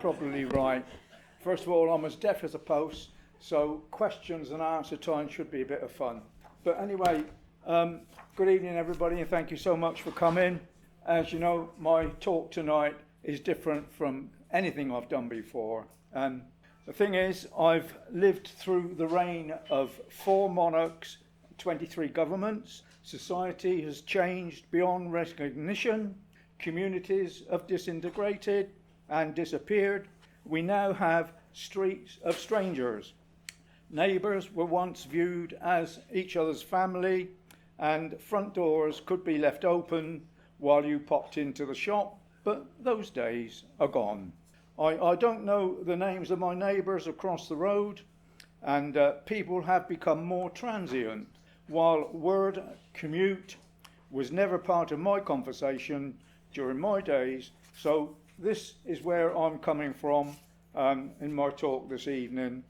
Probably right. First of all, I'm as deaf as a post, so questions and answer time should be a bit of fun. But anyway, good evening everybody, and thank you so much for coming. As you know, my talk tonight is different from anything I've done before. And the thing is, I've lived through the reign of 4 monarchs, 23 governments. Society has changed beyond recognition. Communities have disintegrated and disappeared. We now have streets of strangers. Neighbours were once viewed as each other's family, and front doors could be left open while you popped into the shop, but those days are gone. I don't know the names of my neighbours across the road, and people have become more transient, while word commute was never part of my conversation during my days. So this is where I'm coming from in my talk this evening.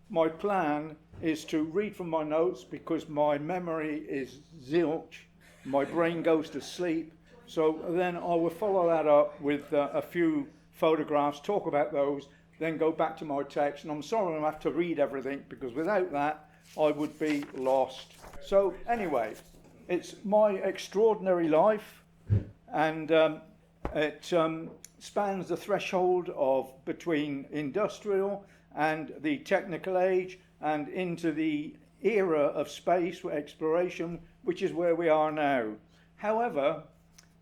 My plan is to read from my notes because my memory is zilch. My brain goes to sleep. So then I will follow that up with a few photographs, talk about those, then go back to my text. And I'm sorry I have to read everything because without that I would be lost. So anyway, it's my extraordinary life, and it spans the threshold of between industrial and the technical age and into the era of space exploration, which is where we are now. However,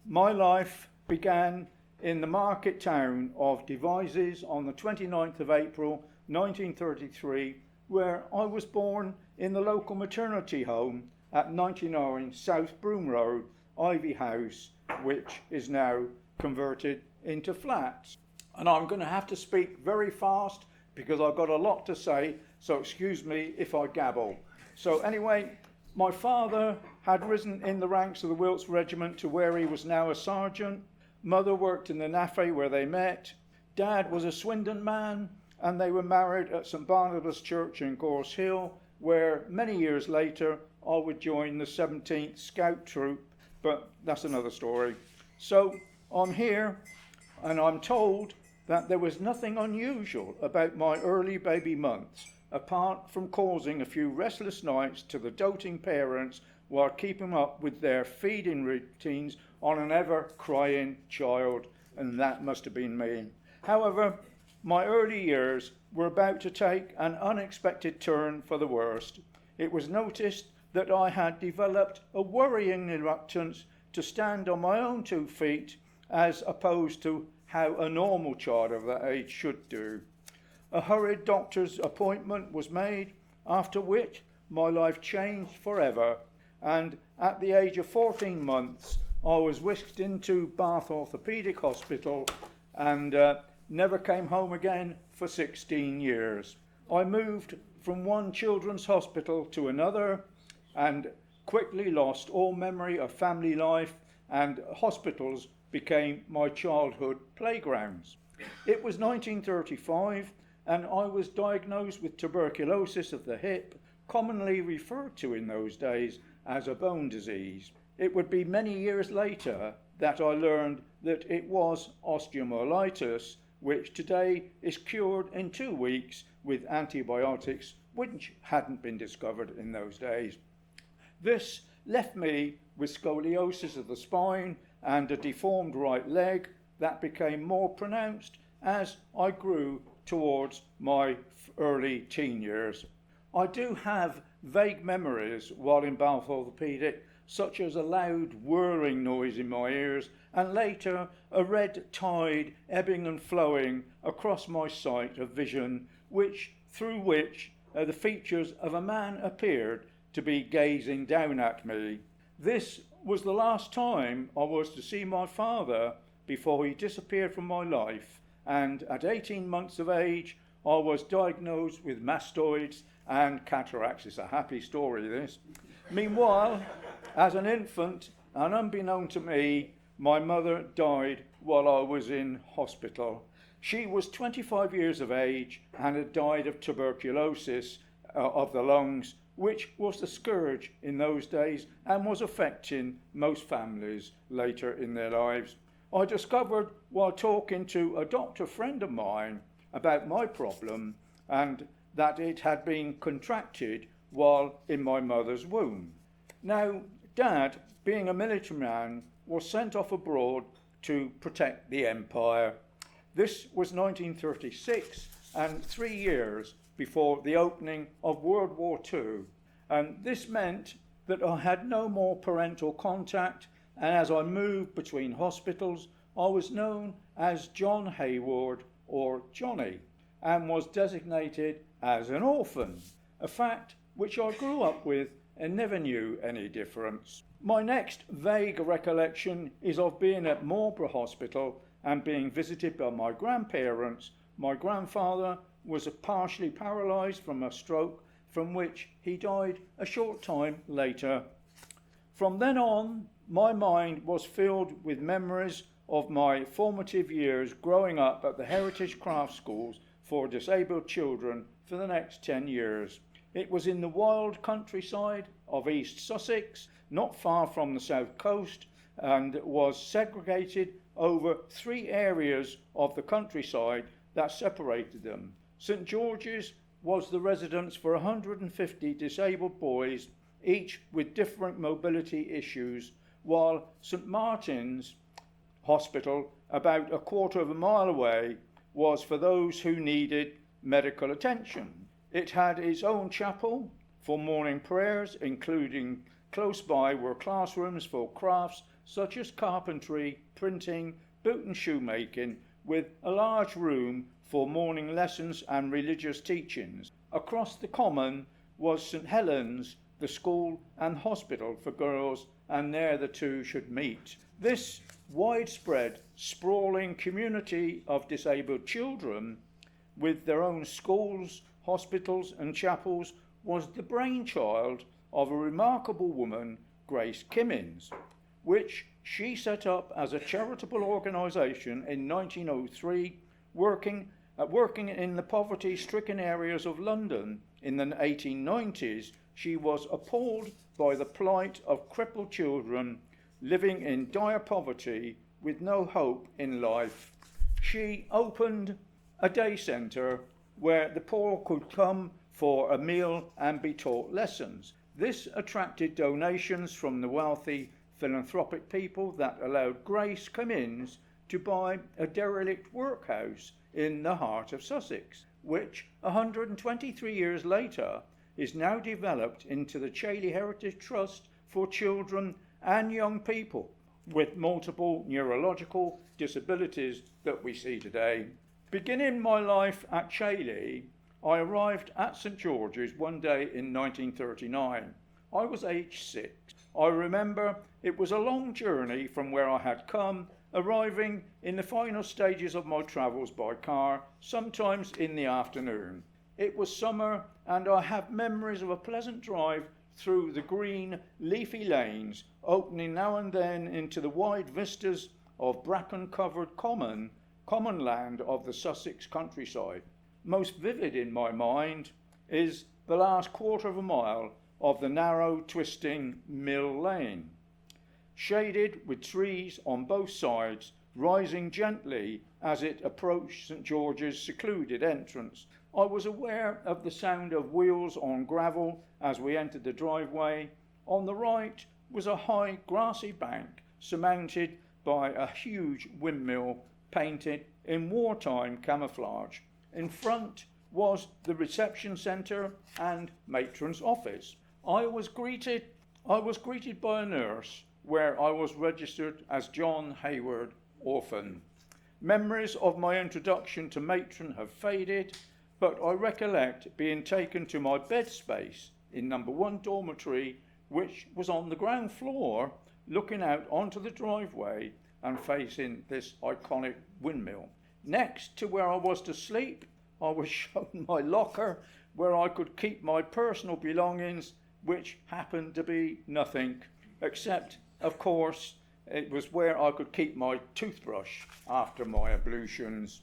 my life began in the market town of Devizes on the 29th of April 1933, where I was born in the local maternity home at 99 South Broom Road, Ivy House, which is now converted into flats. And I'm going to have to speak very fast because I've got a lot to say, so excuse me if I gabble. So anyway, my father had risen in the ranks of the Wilts Regiment to where he was now a sergeant. Mother worked in the NAFE where they met. Dad was a Swindon man, and they were married at St Barnabas Church in Gorse Hill, where many years later I would join the 17th Scout Troop, but that's another story. So I'm here, and I'm told that there was nothing unusual about my early baby months, apart from causing a few restless nights to the doting parents while keeping up with their feeding routines on an ever-crying child, and that must have been me. However, my early years were about to take an unexpected turn for the worst. It was noticed that I had developed a worrying reluctance to stand on my own 2 feet, as opposed to how a normal child of that age should do. A hurried doctor's appointment was made, after which my life changed forever, and at the age of 14 months I was whisked into Bath Orthopaedic Hospital and never came home again for 16 years. I moved from one children's hospital to another and quickly lost all memory of family life, and hospitals became my childhood playgrounds. It was 1935 and I was diagnosed with tuberculosis of the hip, commonly referred to in those days as a bone disease. It would be many years later that I learned that it was osteomyelitis, which today is cured in 2 weeks with antibiotics, which hadn't been discovered in those days. This left me with scoliosis of the spine and a deformed right leg that became more pronounced as I grew towards my early teen years. I do have vague memories while in Bath Orthopaedic, such as a loud whirring noise in my ears, and later a red tide ebbing and flowing across my sight of vision, through which the features of a man appeared to be gazing down at me. This was the last time I was to see my father before he disappeared from my life, and at 18 months of age I was diagnosed with mastoids and cataracts. It's a happy story, this. Meanwhile, as an infant, and unbeknown to me, my mother died while I was in hospital. She was 25 years of age and had died of tuberculosis of the lungs, which was the scourge in those days and was affecting most families later in their lives. I discovered while talking to a doctor friend of mine about my problem and that it had been contracted while in my mother's womb. Now, Dad, being a military man, was sent off abroad to protect the empire. This was 1936 and 3 years before the opening of World War II, and this meant that I had no more parental contact, and as I moved between hospitals, I was known as John Hayward or Johnny, and was designated as an orphan, a fact which I grew up with and never knew any difference. My next vague recollection is of being at Marlborough Hospital and being visited by my grandparents. My grandfather was partially paralysed from a stroke, from which he died a short time later. From then on, my mind was filled with memories of my formative years growing up at the Heritage Craft Schools for disabled children for the next 10 years. It was in the wild countryside of East Sussex, not far from the south coast, and was segregated over 3 areas of the countryside that separated them. St George's was the residence for 150 disabled boys, each with different mobility issues, while St Martin's Hospital, about a quarter of a mile away, was for those who needed medical attention. It had its own chapel for morning prayers, including close by were classrooms for crafts such as carpentry, printing, boot and shoemaking, with a large room for morning lessons and religious teachings. Across the common was St Helens, the school and hospital for girls, and there the two should meet. This widespread, sprawling community of disabled children, with their own schools, hospitals and chapels, was the brainchild of a remarkable woman, Grace Kimmins, which she set up as a charitable organisation in 1903, working in the poverty-stricken areas of London. In the 1890s, she was appalled by the plight of crippled children living in dire poverty with no hope in life. She opened a day centre where the poor could come for a meal and be taught lessons. This attracted donations from the wealthy philanthropic people that allowed Grace Cummins to buy a derelict workhouse in the heart of Sussex, which 123 years later is now developed into the Swindon Heritage Trust for children and young people with multiple neurological disabilities that we see today. Beginning my life at Chailey, I arrived at St George's one day in 1939. I was aged 6. I remember it was a long journey from where I had come, arriving in the final stages of my travels by car, sometimes in the afternoon. It was summer, and I have memories of a pleasant drive through the green, leafy lanes, opening now and then into the wide vistas of bracken-covered common land of the Sussex countryside. Most vivid in my mind is the last quarter of a mile of the narrow, twisting Mill Lane, shaded with trees on both sides, rising gently as it approached St George's secluded entrance. I was aware of the sound of wheels on gravel as we entered the driveway. On the right was a high grassy bank surmounted by a huge windmill painted in wartime camouflage. In front was the reception centre and matron's office. I was greeted by a nurse where I was registered as John Hayward, orphan. Memories of my introduction to matron have faded, but I recollect being taken to my bed space in number 1 dormitory, which was on the ground floor, looking out onto the driveway and facing this iconic windmill. Next to where I was to sleep, I was shown my locker where I could keep my personal belongings, which happened to be nothing, except, of course, it was where I could keep my toothbrush after my ablutions.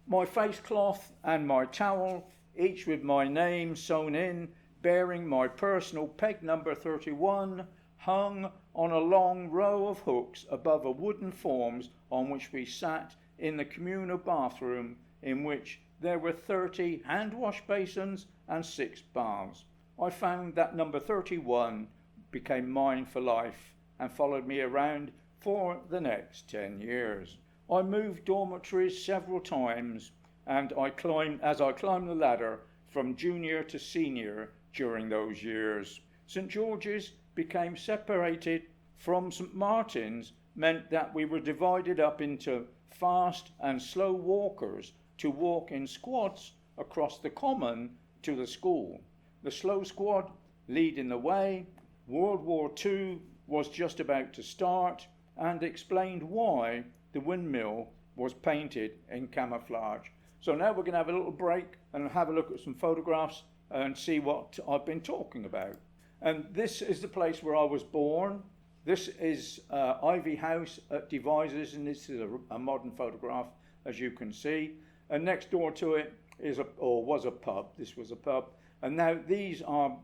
My face cloth and my towel, each with my name sewn in, bearing my personal peg number 31, hung on a long row of hooks above a wooden forms on which we sat in the communal bathroom, in which there were 30 hand wash basins and 6 baths. I found that number 31 became mine for life and followed me around for the next 10 years. I moved dormitories several times, and as I climbed the ladder from junior to senior during those years. St George's became separated from St Martin's, meant that we were divided up into fast and slow walkers to walk in squads across the common to the school. The slow squad leading the way. World War II was just about to start, and explained why the windmill was painted in camouflage. So now we're going to have a little break and have a look at some photographs and see what I've been talking about. And this is the place where I was born. This is Ivy House at Devizes, and this is a modern photograph, as you can see. And next door to it was a pub. This was a pub. And now these are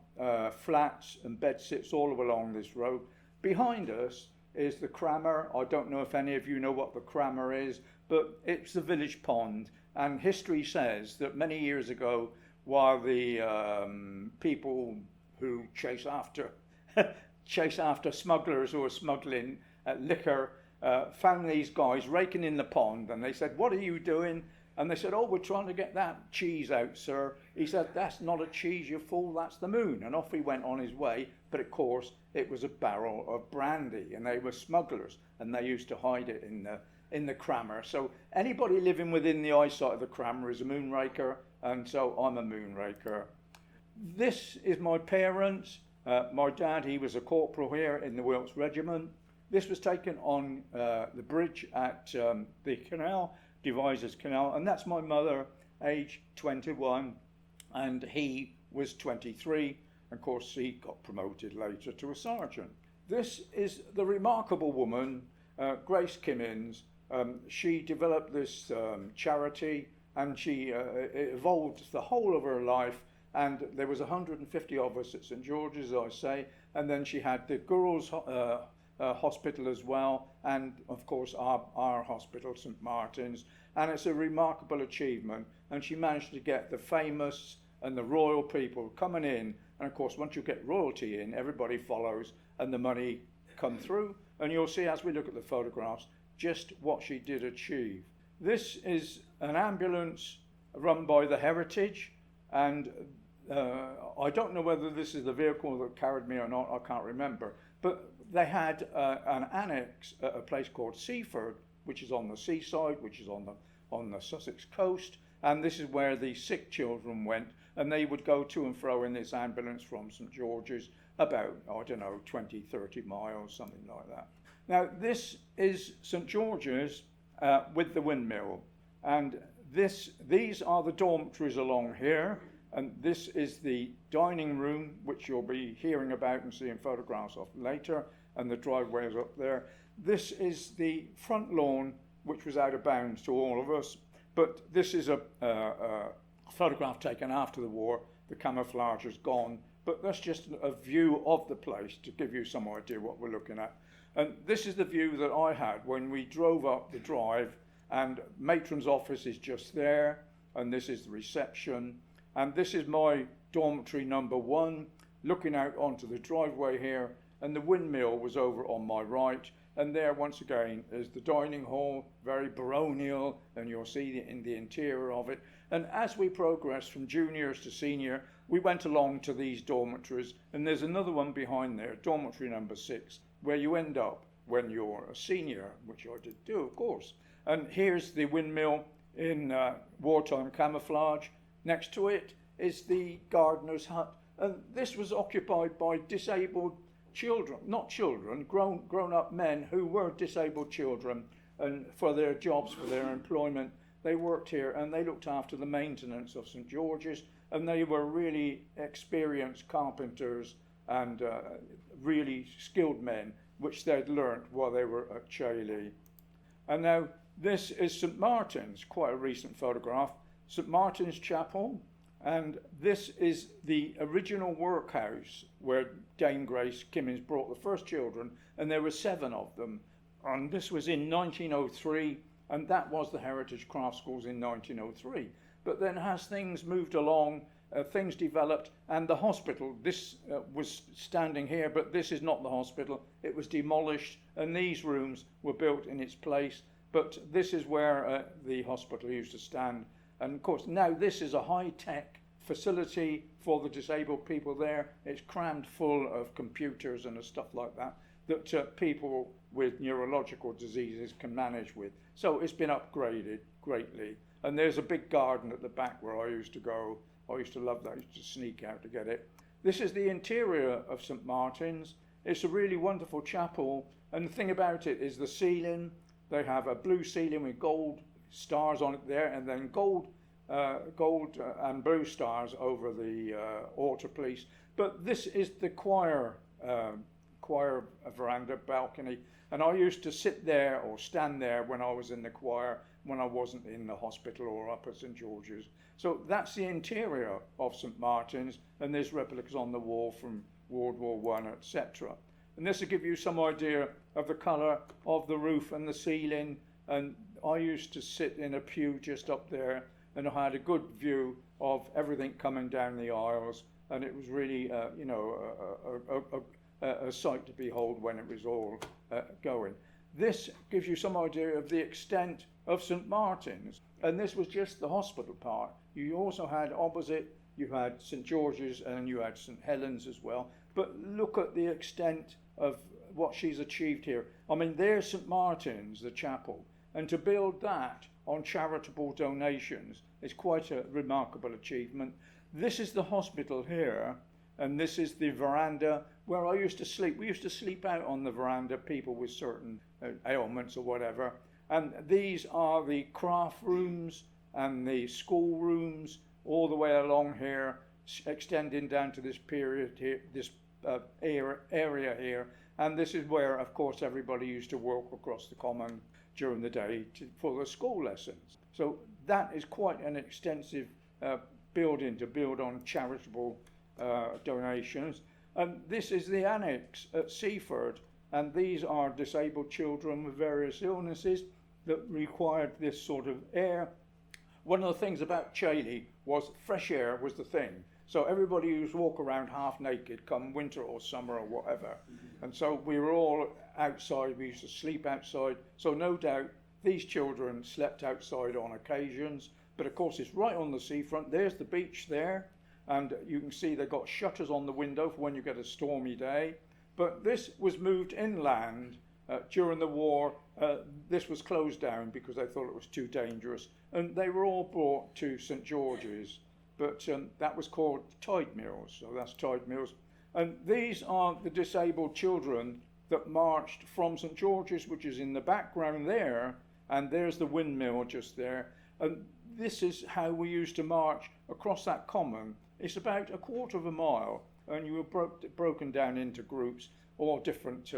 flats and bedsits all along this road. Behind us is the Crammer. I don't know if any of you know what the Crammer is, but it's the village pond. And history says that many years ago, while the people who chase after smugglers who are smuggling liquor found these guys raking in the pond, and they said, "What are you doing?" And they said, "Oh, we're trying to get that cheese out, sir." He said, "That's not a cheese, you fool, that's the moon." And off he went on his way. But of course, it was a barrel of brandy, and they were smugglers, and they used to hide it in the Crammer. So anybody living within the eyesight of the Crammer is a moonraker, and so I'm a moonraker. This is my parents. My dad, he was a corporal here in the Wilkes Regiment. This was taken on the bridge at the canal, Devizes Canal, and that's my mother, age 21, and he was 23. Of course, he got promoted later to a sergeant. This is the remarkable woman, Grace Kimmins. She developed this charity, and she evolved the whole of her life. And there was 150 of us at St George's, as I say, and then she had the girls' hospital as well, and of course our hospital, St Martin's, and it's a remarkable achievement. And she managed to get the famous and the royal people coming in, and of course once you get royalty in, everybody follows, and the money come through. And you'll see as we look at the photographs just what she did achieve. This is an ambulance run by the Heritage, and I don't know whether this is the vehicle that carried me or not, I can't remember, but they had an annex at a place called Seaford, which is on the seaside, which is on the Sussex coast, and this is where the sick children went, and they would go to and fro in this ambulance from St George's, about, I don't know, 20, 30 miles, something like that. Now this is St George's with the windmill, and these are the dormitories along here, and this is the dining room, which you'll be hearing about and seeing photographs of later, and the driveway is up there. This is the front lawn, which was out of bounds to all of us, but this is a photograph taken after the war. The camouflage is gone, but that's just a view of the place to give you some idea what we're looking at. And this is the view that I had when we drove up the drive, and matron's office is just there, and this is the reception, and this is my dormitory number 1, looking out onto the driveway here, and the windmill was over on my right, and there once again is the dining hall, very baronial, and you'll see in the interior of it. And as we progressed from juniors to senior, we went along to these dormitories, and there's another one behind there, dormitory number 6, where you end up when you're a senior, which I did do, of course. And here's the windmill in wartime camouflage. Next to it is the gardener's hut, and this was occupied by disabled children, not children, grown-up men who were disabled children, and for their jobs, for their employment, they worked here, and they looked after the maintenance of St George's, and they were really experienced carpenters and really skilled men, which they'd learnt while they were at Chailey. And now this is St Martin's, quite a recent photograph, St Martin's Chapel, and this is the original workhouse where Dame Grace Kimmins brought the first children, and there were 7 of them. And this was in 1903, and that was the Heritage Craft Schools in 1903. But then as things moved along, things developed, and the hospital, this was standing here, but this is not the hospital. It was demolished, and these rooms were built in its place. But this is where the hospital used to stand. And of course, now this is a high-tech facility for the disabled people there. It's crammed full of computers and stuff like that people with neurological diseases can manage with. So it's been upgraded greatly. And there's a big garden at the back where I used to go. I used to love that. I used to sneak out to get it. This is the interior of St Martin's. It's a really wonderful chapel. And the thing about it is the ceiling. They have a blue ceiling with gold stars on it there, and then gold and blue stars over the altarpiece. But this is the choir veranda balcony, and I used to sit there or stand there when I was in the choir, when I wasn't in the hospital or up at St George's. So that's the interior of St Martin's, and there's replicas on the wall from World War I, etc. And this will give you some idea of the colour of the roof and the ceiling. And I used to sit in a pew just up there, and I had a good view of everything coming down the aisles, and it was really a sight to behold when it was all going. This gives you some idea of the extent of St Martin's, and this was just the hospital part. You also had opposite, you had St George's and you had St Helens as well. But look at the extent of what she's achieved here. I mean, there's St Martin's, the chapel, and to build that on charitable donations is quite a remarkable achievement. This is the hospital here, and this is the veranda where I used to sleep. We used to sleep out on the veranda, people with certain ailments or whatever. And these are the craft rooms and the school rooms all the way along here, extending down to this period here, this area here. And this is where, of course, everybody used to walk across the common during the day for the school lessons. So that is quite an extensive building to build on charitable donations. And this is the annex at Seaford, and these are disabled children with various illnesses that required this sort of air. One of the things about Chailey was fresh air was the thing. So everybody used to walk around half naked come winter or summer or whatever. And so we were all outside, we used to sleep outside. So no doubt these children slept outside on occasions, but of course it's right on the seafront. There's the beach there, and you can see they've got shutters on the window for when you get a stormy day. But this was moved inland during the war. This was closed down because they thought it was too dangerous, and they were all brought to St George's. But that was called Tide Mills, so that's Tide Mills. And these are the disabled children that marched from St George's, which is in the background there, and there's the windmill just there. And this is how we used to march across that common. It's about a quarter of a mile, and you were broken down into groups, all different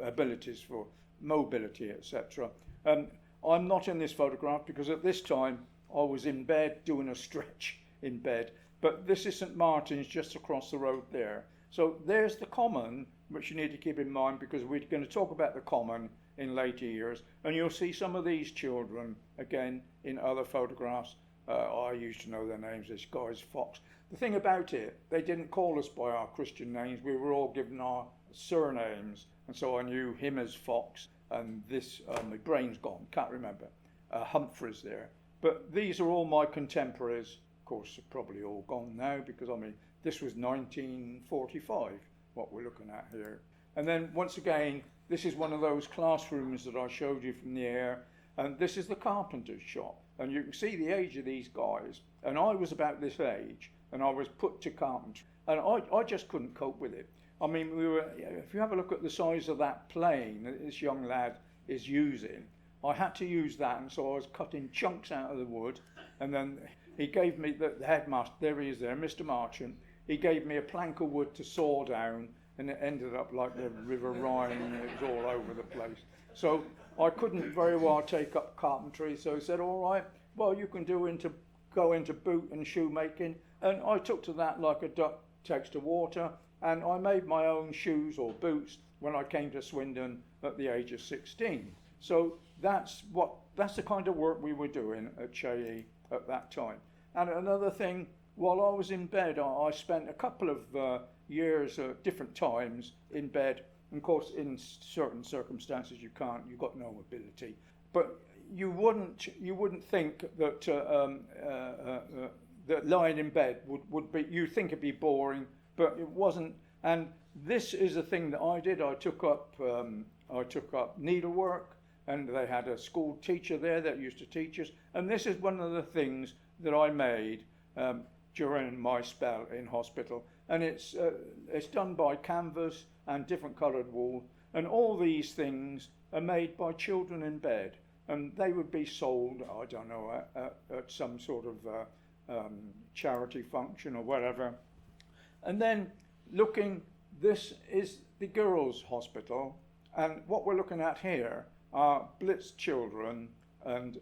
abilities for mobility, etc. I'm not in this photograph because at this time I was in bed doing a stretch in bed. But this is St Martin's just across the road there. So there's the common, which you need to keep in mind because we're going to talk about the common in later years. And you'll see some of these children again in other photographs. I used to know their names. This guy's Fox. The thing about it, they didn't call us by our Christian names. We were all given our surnames. And so I knew him as Fox. And this, my brain's gone, can't remember. Humphreys there. But these are all my contemporaries. Of course, they're probably all gone now because, I mean, this was 1945, what we're looking at here. And then, once again, this is one of those classrooms that I showed you from the air. And this is the carpenter's shop. And you can see the age of these guys. And I was about this age, and I was put to carpentry. And I just couldn't cope with it. I mean, if you have a look at the size of that plane that this young lad is using, I had to use that, and so I was cutting chunks out of the wood. And then he gave me, the headmaster, there he is there, Mr. Marchant, he gave me a plank of wood to saw down, and it ended up like the River Rhine, and it was all over the place. So I couldn't very well take up carpentry, so he said, all right, well, you can go into boot and shoemaking. And I took to that like a duck takes to water, and I made my own shoes or boots when I came to Swindon at the age of 16. So that's the kind of work we were doing at Chailey at that time. And another thing, while I was in bed, I spent a couple of years at different times in bed. And of course, in certain circumstances, you've got no ability. But you wouldn't think that that lying in bed would be. You think it'd be boring, but it wasn't. And this is the thing that I did. I took up needlework, and they had a school teacher there that used to teach us. And this is one of the things that I made during my spell in hospital. And it's done by canvas and different coloured wool. And all these things are made by children in bed. And they would be sold, I don't know, at some sort of charity function or whatever. And then this is the girls' hospital. And what we're looking at here are Blitz children, and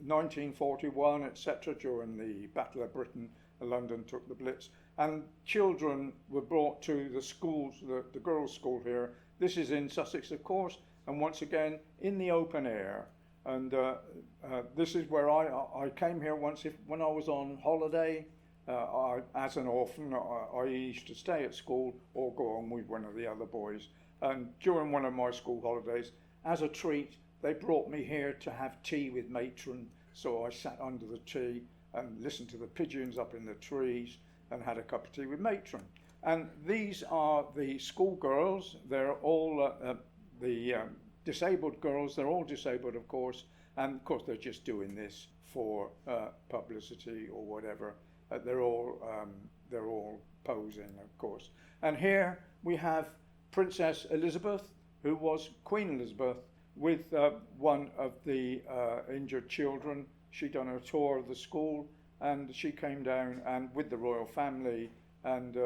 1941, etc., during the Battle of Britain, London took the Blitz. And children were brought to the schools, the girls' school here. This is in Sussex, of course, and once again in the open air. And this is where I came here once when I was on holiday. As an orphan, I used to stay at school or go on with one of the other boys. And during one of my school holidays, as a treat, they brought me here to have tea with matron. So I sat under the tree and listened to the pigeons up in the trees and had a cup of tea with matron. And these are the schoolgirls. They're all the disabled girls. They're all disabled, of course. And of course, they're just doing this for publicity or whatever. They're all posing, of course. And here we have Princess Elizabeth, who was Queen Elizabeth, with one of the injured children. She'd done a tour of the school, and she came down and with the royal family and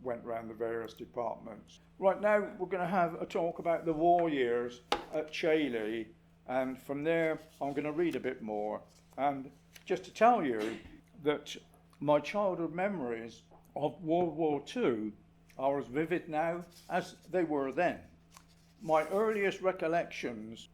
went around the various departments. Right now, we're going to have a talk about the war years at Chailey, and from there, I'm going to read a bit more. And just to tell you that my childhood memories of World War II are as vivid now as they were then. My earliest recollections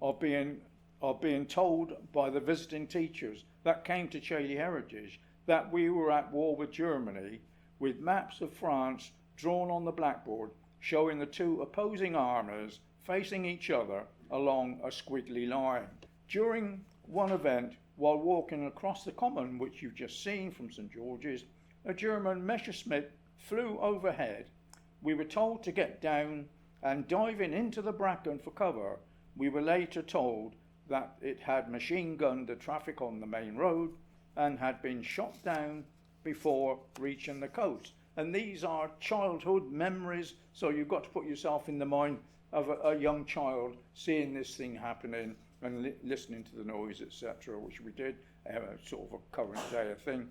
of being told by the visiting teachers that came to Chailey Heritage that we were at war with Germany, with maps of France drawn on the blackboard showing the two opposing armies facing each other along a squiggly line. During one event, while walking across the common, which you've just seen from St George's, a German Messerschmitt flew overhead. We were told to get down, and diving into the bracken for cover, we were later told that it had machine gunned the traffic on the main road and had been shot down before reaching the coast. And these are childhood memories, so you've got to put yourself in the mind of a young child seeing this thing happening and listening to the noise, etc., which we did, sort of a current day thing.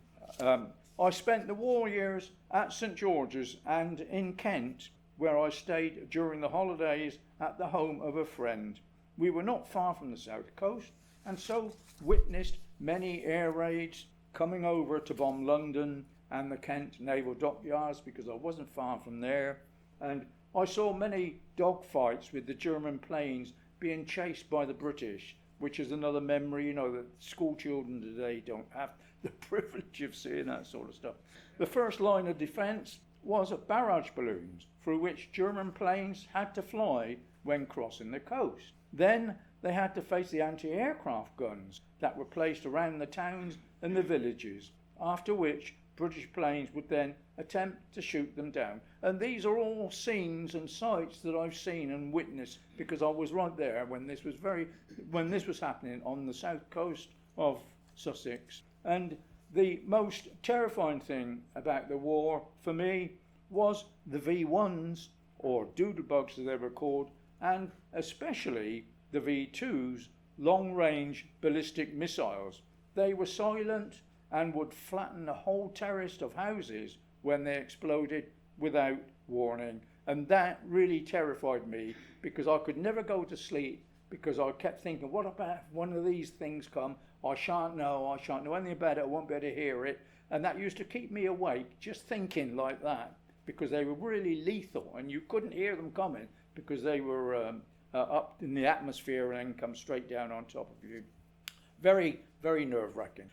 I spent the war years at St George's and in Kent, where I stayed during the holidays at the home of a friend. We were not far from the south coast, and so witnessed many air raids coming over to bomb London and the Kent naval dockyards, because I wasn't far from there. And I saw many dogfights with the German planes being chased by the British, which is another memory, that school children today don't have the privilege of seeing that sort of stuff. The first line of defence was barrage balloons, through which German planes had to fly when crossing the coast. Then they had to face the anti-aircraft guns that were placed around the towns and the villages, after which British planes would then attempt to shoot them down. And these are all scenes and sights that I've seen and witnessed, because I was right there when this was happening on the south coast of Sussex. And the most terrifying thing about the war for me was the V1s, or doodlebugs as they were called, and especially the V2s, long-range ballistic missiles. They were silent and would flatten the whole terrace of houses when they exploded without warning. And that really terrified me, because I could never go to sleep, because I kept thinking, what about if one of these things come? I shan't know anything about it, I won't be able to hear it. And that used to keep me awake, just thinking like that, because they were really lethal and you couldn't hear them coming, because they were up in the atmosphere and then come straight down on top of you. Very, very nerve-wracking.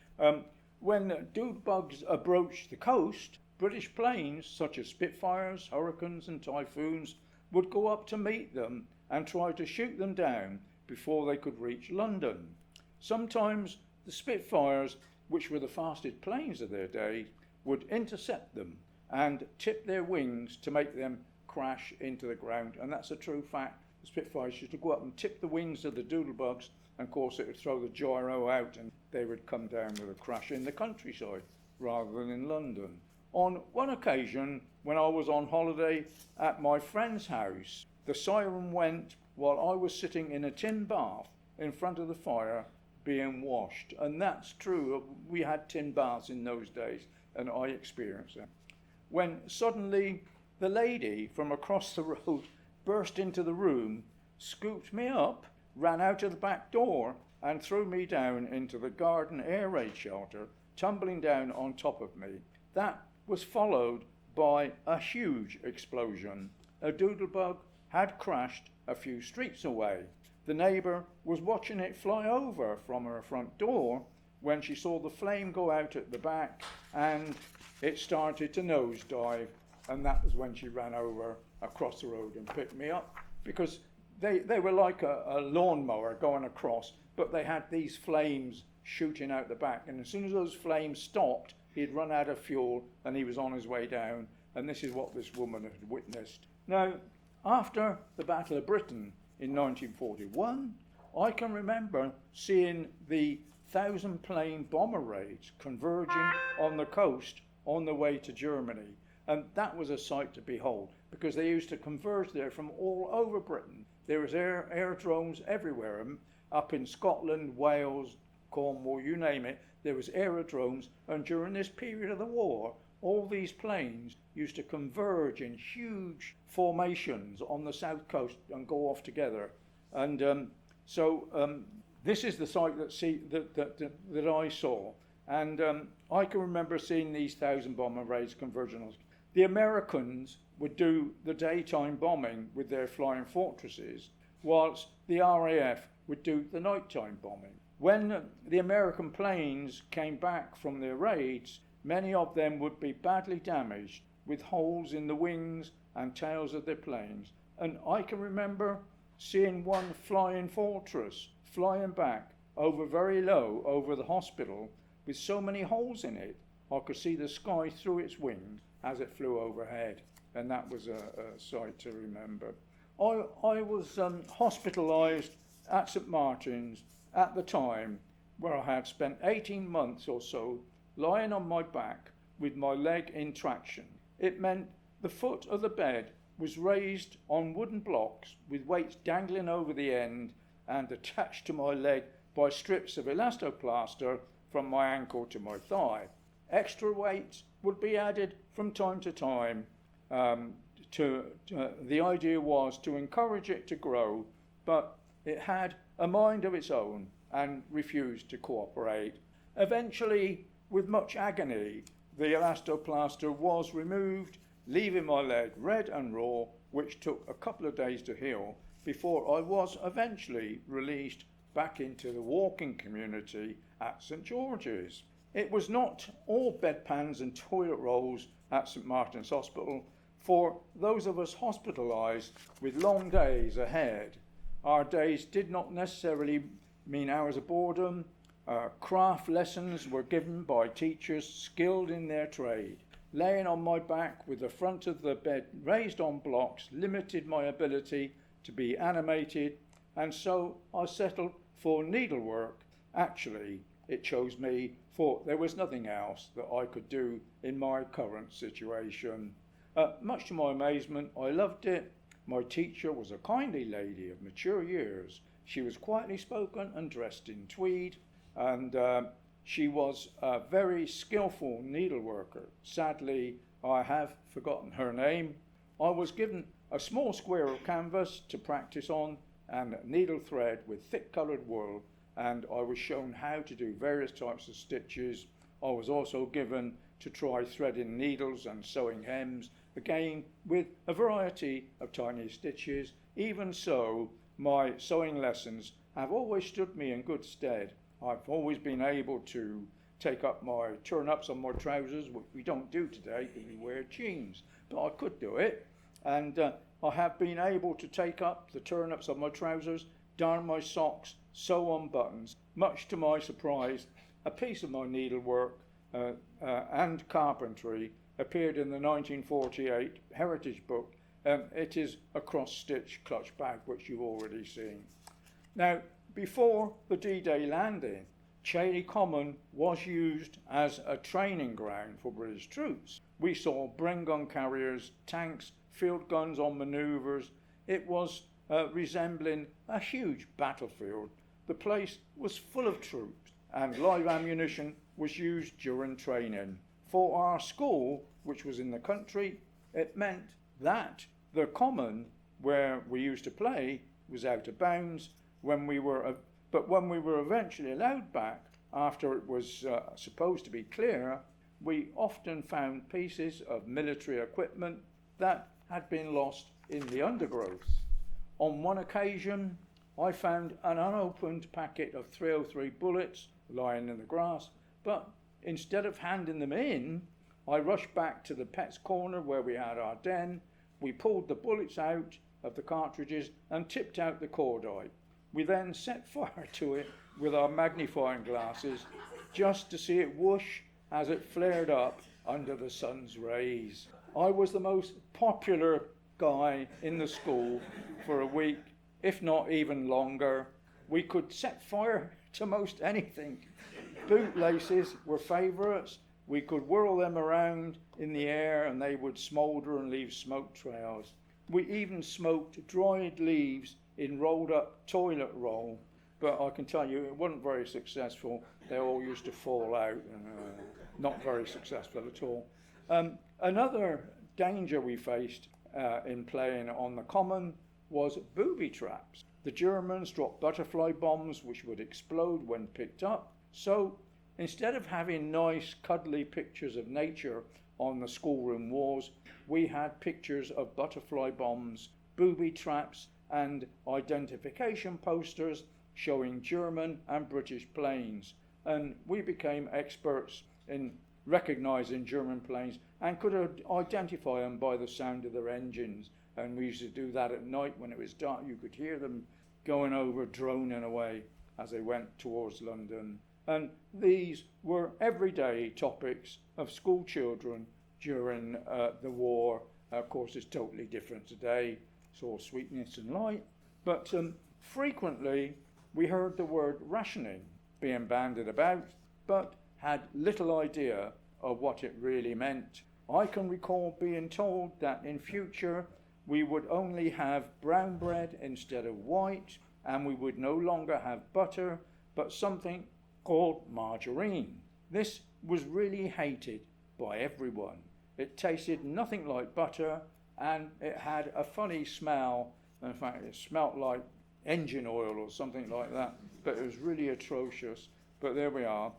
When doodlebugs approached the coast, British planes such as Spitfires, Hurricanes and Typhoons would go up to meet them and try to shoot them down before they could reach London. Sometimes the Spitfires, which were the fastest planes of their day, would intercept them and tip their wings to make them crash into the ground. And that's a true fact. The Spitfires used to go up and tip the wings of the doodlebugs, and of course it would throw the gyro out and they would come down with a crash in the countryside rather than in London. On one occasion, when I was on holiday at my friend's house, the siren went while I was sitting in a tin bath in front of the fire being washed. And that's true. We had tin baths in those days, and I experienced that. When suddenly the lady from across the road burst into the room, scooped me up, ran out of the back door, and threw me down into the garden air raid shelter, tumbling down on top of me. That was followed by a huge explosion. A doodlebug had crashed a few streets away. The neighbour was watching it fly over from her front door when she saw the flame go out at the back, and it started to nosedive, and that was when she ran over across the road and picked me up, because they were like a lawnmower going across, but they had these flames shooting out the back, and as soon as those flames stopped, he'd run out of fuel and he was on his way down, and this is what this woman had witnessed. Now, after the Battle of Britain in 1941, I can remember seeing the 1,000-plane bomber raids converging on the coast on the way to Germany, and that was a sight to behold, because they used to converge there from all over Britain. There was aerodromes everywhere, up in Scotland, Wales, Cornwall, you name it, there was aerodromes, and during this period of the war, all these planes used to converge in huge formations on the south coast and go off together. And this is the sight that I saw. And I can remember seeing these 1,000 bomber raids converging. The Americans would do the daytime bombing with their flying fortresses, whilst the RAF would do the nighttime bombing. When the American planes came back from their raids, many of them would be badly damaged, with holes in the wings and tails of their planes. And I can remember seeing one flying fortress flying back over very low over the hospital with so many holes in it, I could see the sky through its wings as it flew overhead. And that was a sight to remember. I was hospitalised at St Martin's at the time, where I had spent 18 months or so lying on my back with my leg in traction. It meant the foot of the bed was raised on wooden blocks with weights dangling over the end and attached to my leg by strips of elastoplaster from my ankle to my thigh. Extra weights would be added from time to time. The idea was to encourage it to grow, but it had a mind of its own and refused to cooperate. Eventually, with much agony, the elastoplaster was removed, leaving my leg red and raw, which took a couple of days to heal before I was eventually released back into the walking community at St George's. It was not all bedpans and toilet rolls at St Martin's Hospital. For those of us hospitalised with long days ahead, our days did not necessarily mean hours of boredom. Craft lessons were given by teachers skilled in their trade. Laying on my back with the front of the bed raised on blocks limited my ability to be animated, and so I settled for needlework. Actually, it chose me, for there was nothing else that I could do in my current situation. Much to my amazement, I loved it. My teacher was a kindly lady of mature years. She was quietly spoken and dressed in tweed, and she was a very skillful needleworker. Sadly, I have forgotten her name. I was given a small square of canvas to practice on and needle thread with thick coloured wool, and I was shown how to do various types of stitches. I was also given to try threading needles and sewing hems, again with a variety of tiny stitches, Even so, my sewing lessons have always stood me in good stead. I've always been able to take up my turn-ups on my trousers, which we don't do today because we wear jeans, but I could do it. And I have been able to take up the turn-ups on my trousers, darn my socks, sew on buttons. Much to my surprise, a piece of my needlework and carpentry appeared in the 1948 Heritage book. It is a cross-stitch clutch bag, which you've already seen. Now, before the D-Day landing, Chailey Common was used as a training ground for British troops. We saw Bren gun carriers, tanks, field guns on manoeuvres. It was resembling a huge battlefield. The place was full of troops, and live ammunition was used during training. For our school, which was in the country, it meant that the common where we used to play was out of bounds. But when we were eventually allowed back, after it was supposed to be clear, we often found pieces of military equipment that had been lost in the undergrowth. On one occasion, I found an unopened packet of 303 bullets lying in the grass, but instead of handing them in, I rushed back to the Pets Corner where we had our den. We pulled the bullets out of the cartridges and tipped out the cordite. We then set fire to it with our magnifying glasses just to see it whoosh as it flared up under the sun's rays. I was the most popular guy in the school for a week, if not even longer. We could set fire to most anything. Bootlaces were favourites. We could whirl them around in the air and they would smoulder and leave smoke trails. We even smoked dried leaves in rolled up toilet roll, but I can tell you it wasn't very successful. They all used to fall out, and not very successful at all. Another danger we faced in playing on the common was booby traps. The Germans dropped butterfly bombs which would explode when picked up. So instead of having nice cuddly pictures of nature on the schoolroom walls, we had pictures of butterfly bombs, booby traps and identification posters showing German and British planes. And we became experts in recognising German planes and could identify them by the sound of their engines. And we used to do that at night when it was dark. You could hear them going over, droning away as they went towards London. And these were everyday topics of school children during the war. Of course, it's totally different today. It's all sweetness and light. But frequently we heard the word rationing being bandied about, but had little idea of what it really meant. I can recall being told that in future we would only have brown bread instead of white, and we would no longer have butter, but something called margarine. This was really hated by everyone. It tasted nothing like butter, and it had a funny smell. In fact, it smelt like engine oil or something like that, but it was really atrocious. But there we are.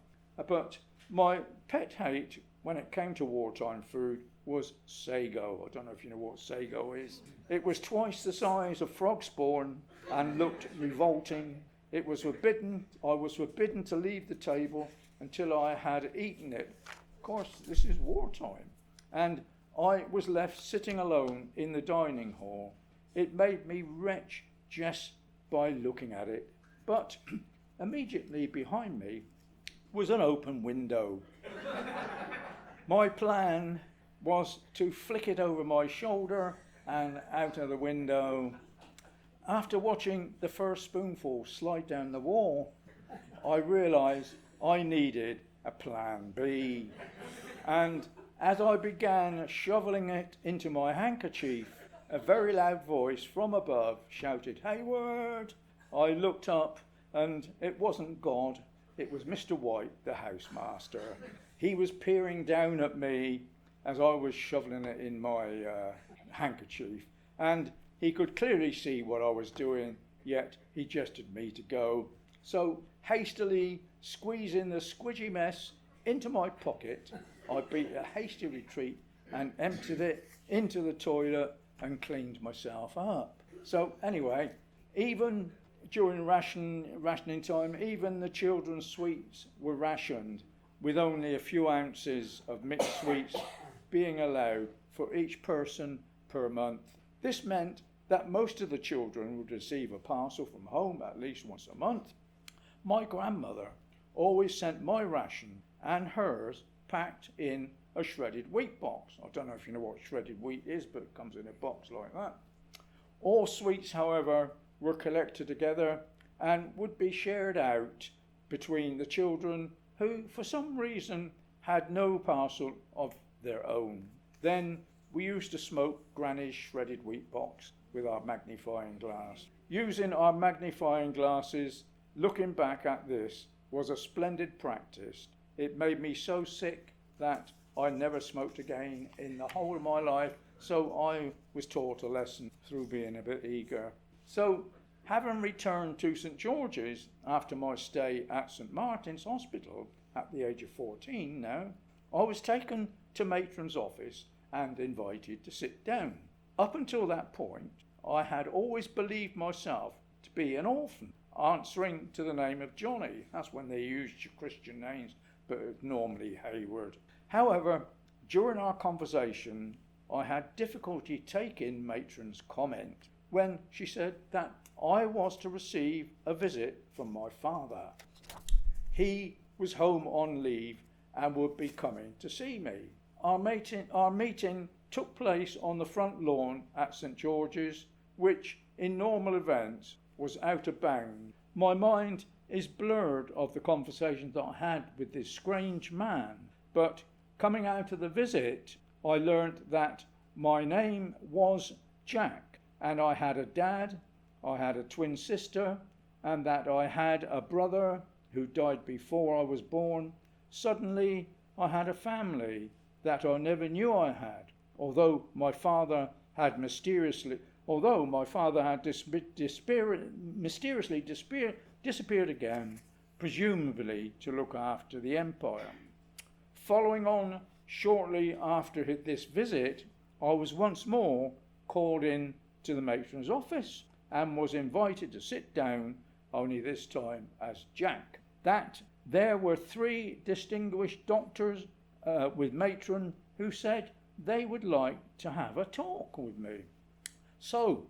But my pet hate when it came to wartime food was sago. I don't know if you know what sago is. It was twice the size of frog spawn and looked revolting. It was forbidden. I was forbidden to leave the table until I had eaten it. Of course, this is wartime. And I was left sitting alone in the dining hall. It made me retch just by looking at it. But immediately behind me was an open window. My plan was to flick it over my shoulder and out of the window. After watching the first spoonful slide down the wall, I realised I needed a plan B. And as I began shoveling it into my handkerchief, a very loud voice from above shouted, "Hayward!" I looked up, and it wasn't God. It was Mr. White, the housemaster. He was peering down at me as I was shoveling it in my handkerchief, and he could clearly see what I was doing, yet he gestured me to go. So, hastily squeezing the squidgy mess into my pocket, I beat a hasty retreat and emptied it into the toilet and cleaned myself up. So anyway, even during rationing time, even the children's sweets were rationed, with only a few ounces of mixed sweets being allowed for each person per month. This meant that most of the children would receive a parcel from home at least once a month. My grandmother always sent my ration and hers packed in a shredded wheat box. I don't know if you know what shredded wheat is, but it comes in a box like that. All sweets, however, were collected together and would be shared out between the children who, for some reason, had no parcel of their own. Then we used to smoke Granny's shredded wheat box with our magnifying glass. Using our magnifying glasses, looking back at this, was a splendid practice. It made me so sick that I never smoked again in the whole of my life, so I was taught a lesson through being a bit eager. So, having returned to St George's after my stay at St Martin's Hospital at the age of 14 now, I was taken to matron's office and invited to sit down. Up until that point, I had always believed myself to be an orphan, answering to the name of Johnny. That's when they used your Christian names, but normally Hayward. However, during our conversation, I had difficulty taking matron's comment when she said that I was to receive a visit from my father. He was home on leave and would be coming to see me. Our meeting took place on the front lawn at St George's, which in normal events was out of bounds. My mind is blurred of the conversation that I had with this strange man, but coming out of the visit, I learned that my name was Jack, and I had a dad, I had a twin sister, and that I had a brother who died before I was born. Suddenly, I had a family that I never knew I had, although my father had mysteriously disappeared again, presumably to look after the empire. Following on shortly after this visit, I was once more called in to the matron's office and was invited to sit down, only this time as Jack. That there were 3 distinguished doctors with matron who said they would like to have a talk with me. So,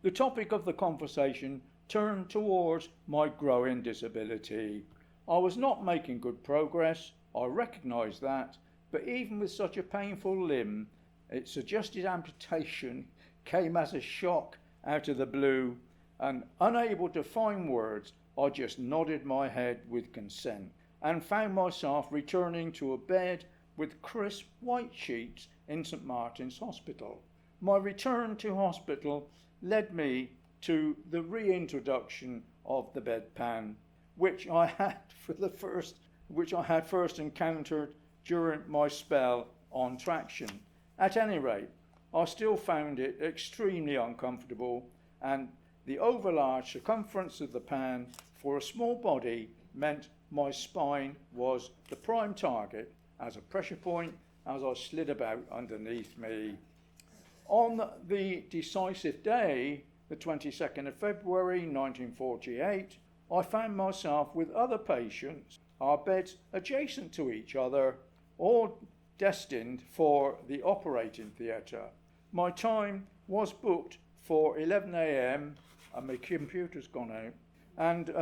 the topic of the conversation turned towards my growing disability. I was not making good progress, I recognised that, but even with such a painful limb, its suggested amputation came as a shock out of the blue, and unable to find words, I just nodded my head with consent and found myself returning to a bed with crisp white sheets in St Martin's Hospital. My return to hospital led me to the reintroduction of the bedpan, which I had first encountered during my spell on traction. At any rate, I still found it extremely uncomfortable, and the overlarge circumference of the pan for a small body meant my spine was the prime target as a pressure point as I slid about underneath me. On the decisive day, the 22nd of February 1948, I found myself with other patients, our beds adjacent to each other, all destined for the operating theatre. My time was booked for 11 a.m, and my computer's gone out, and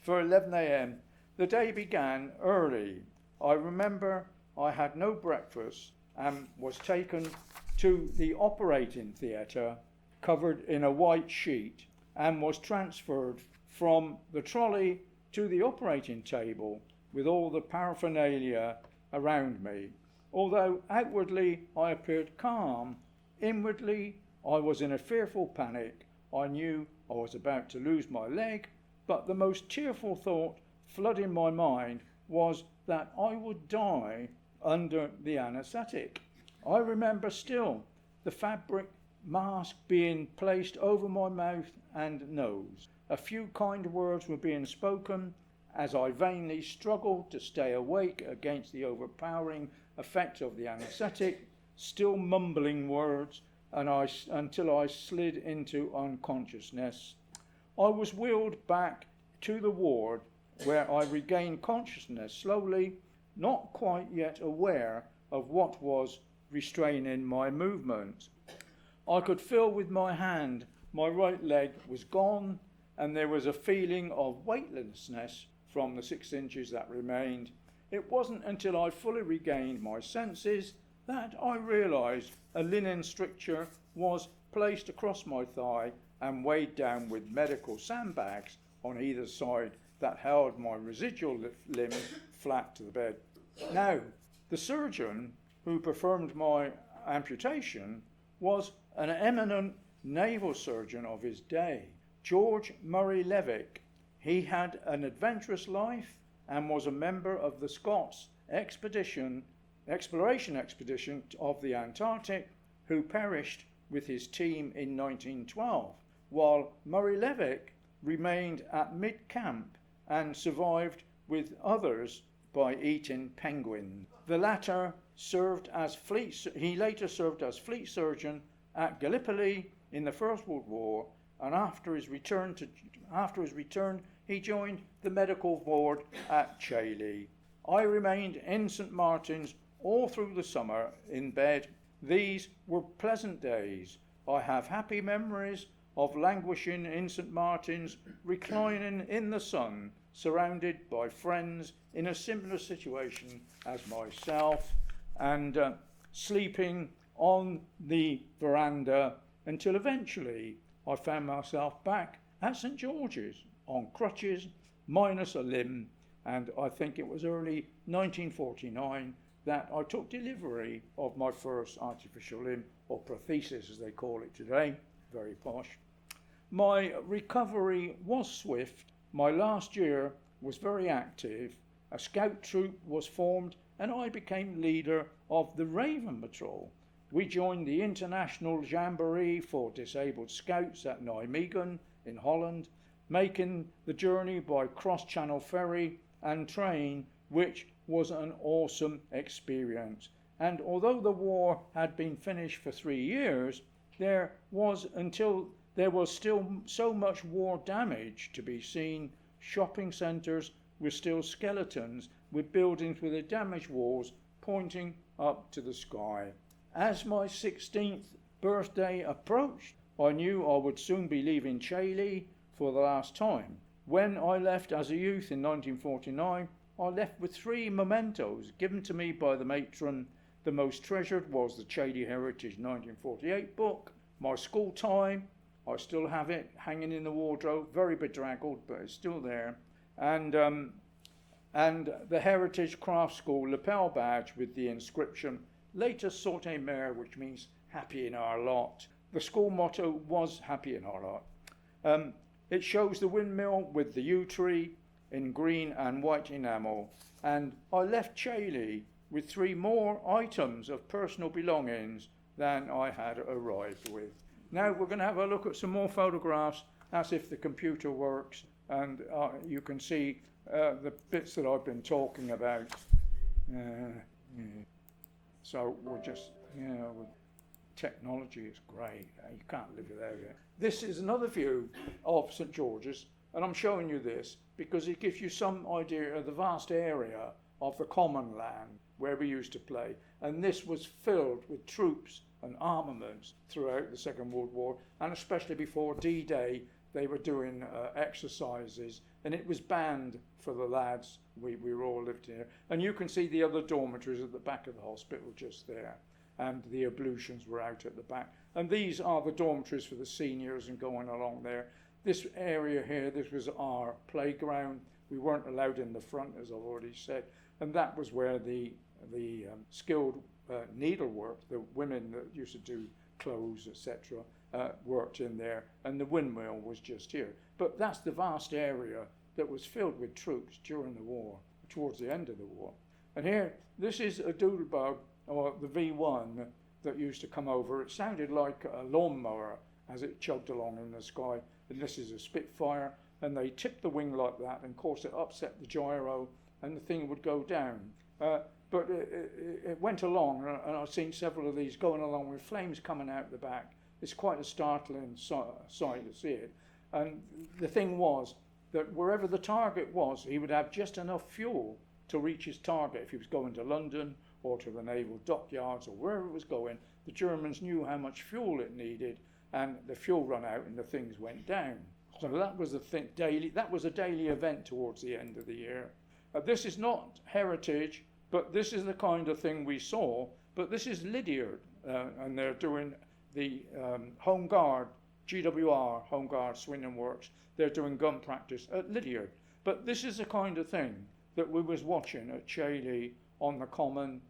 for 11 a.m. the day began early. I remember I had no breakfast and was taken to the operating theatre covered in a white sheet and was transferred from the trolley to the operating table with all the paraphernalia around me. Although outwardly I appeared calm, inwardly I was in a fearful panic. I knew I was about to lose my leg, but the most tearful thought flooding my mind was that I would die under the anaesthetic. I remember still the fabric mask being placed over my mouth and nose. A few kind words were being spoken as I vainly struggled to stay awake against the overpowering effect of the anaesthetic, still mumbling words until I slid into unconsciousness. I was wheeled back to the ward where I regained consciousness slowly, not quite yet aware of what was restraining my movement. I could feel with my hand my right leg was gone, and there was a feeling of weightlessness from the 6 inches that remained. It wasn't until I fully regained my senses that I realised a linen stricture was placed across my thigh and weighed down with medical sandbags on either side that held my residual limb flat to the bed. Now, the surgeon who performed my amputation was an eminent naval surgeon of his day, George Murray Levick. He had an adventurous life and was a member of the Scots exploration expedition of the Antarctic, who perished with his team in 1912, while Murray Levick remained at mid-camp and survived with others by eating penguin. The latter he later served as fleet surgeon at Gallipoli in the First World War, and after his return he joined the medical ward at Chailey. I remained in St Martin's all through the summer in bed. These were pleasant days. I have happy memories of languishing in St Martin's, reclining in the sun, surrounded by friends in a similar situation as myself, and sleeping on the veranda until eventually I found myself back at St George's on crutches, minus a limb, and I think it was early 1949 that I took delivery of my first artificial limb, or prosthesis as they call it today, very posh. My recovery was swift. My last year was very active. A scout troop was formed and I became leader of the Raven Patrol. We joined the International Jamboree for Disabled Scouts at Nijmegen in Holland, making the journey by cross-channel ferry and train, which was an awesome experience. And although the war had been finished for 3 years, there was still so much war damage to be seen. Shopping centres were still skeletons, with buildings with their damaged walls pointing up to the sky. As my 16th birthday approached, I knew I would soon be leaving Chailey for the last time. When I left as a youth in 1949, I left with 3 mementos given to me by the matron. The most treasured was the Swindon Heritage 1948 book. My school time, I still have it hanging in the wardrobe, very bedraggled, but it's still there. And the Heritage Craft School lapel badge with the inscription, later Sorte Mer, which means happy in our lot. The school motto was happy in our lot. It shows the windmill with the yew tree in green and white enamel. And I left Chailey with 3 more items of personal belongings than I had arrived with. Now we're going to have a look at some more photographs as if the computer works, and you can see the bits that I've been talking about. So we'll just, technology is great. You can't live without it. This is another view of St George's, and I'm showing you this because it gives you some idea of the vast area of the common land where we used to play. And this was filled with troops and armaments throughout the Second World War, and especially before D-Day, they were doing exercises, and it was banned for the lads. We were all lived here. And you can see the other dormitories at the back of the hospital just there, and the ablutions were out at the back. And these are the dormitories for the seniors and going along there. This area here, this was our playground. We weren't allowed in the front, as I've already said, and that was where the skilled needlework, the women that used to do clothes, etc., worked in there, and the windmill was just here. But that's the vast area that was filled with troops during the war, towards the end of the war. And here, this is a doodlebug, or the V1, that used to come over. It sounded like a lawnmower as it chugged along in the sky. And this is a Spitfire, and they tipped the wing like that, and of course it upset the gyro, and the thing would go down. But it went along, and I've seen several of these going along with flames coming out the back. It's quite a startling sight to see it. And the thing was that wherever the target was, he would have just enough fuel to reach his target. If he was going to London or to the naval dockyards or wherever it was going, the Germans knew how much fuel it needed, and the fuel ran out and the things went down. So that was a daily event towards the end of the year. This is not heritage, but this is the kind of thing we saw. But this is Lydiard, and they're doing the Home Guard, GWR, Home Guard, Swindon Works. They're doing gun practice at Lydiard. But this is the kind of thing that we was watching at Chailey on the Common,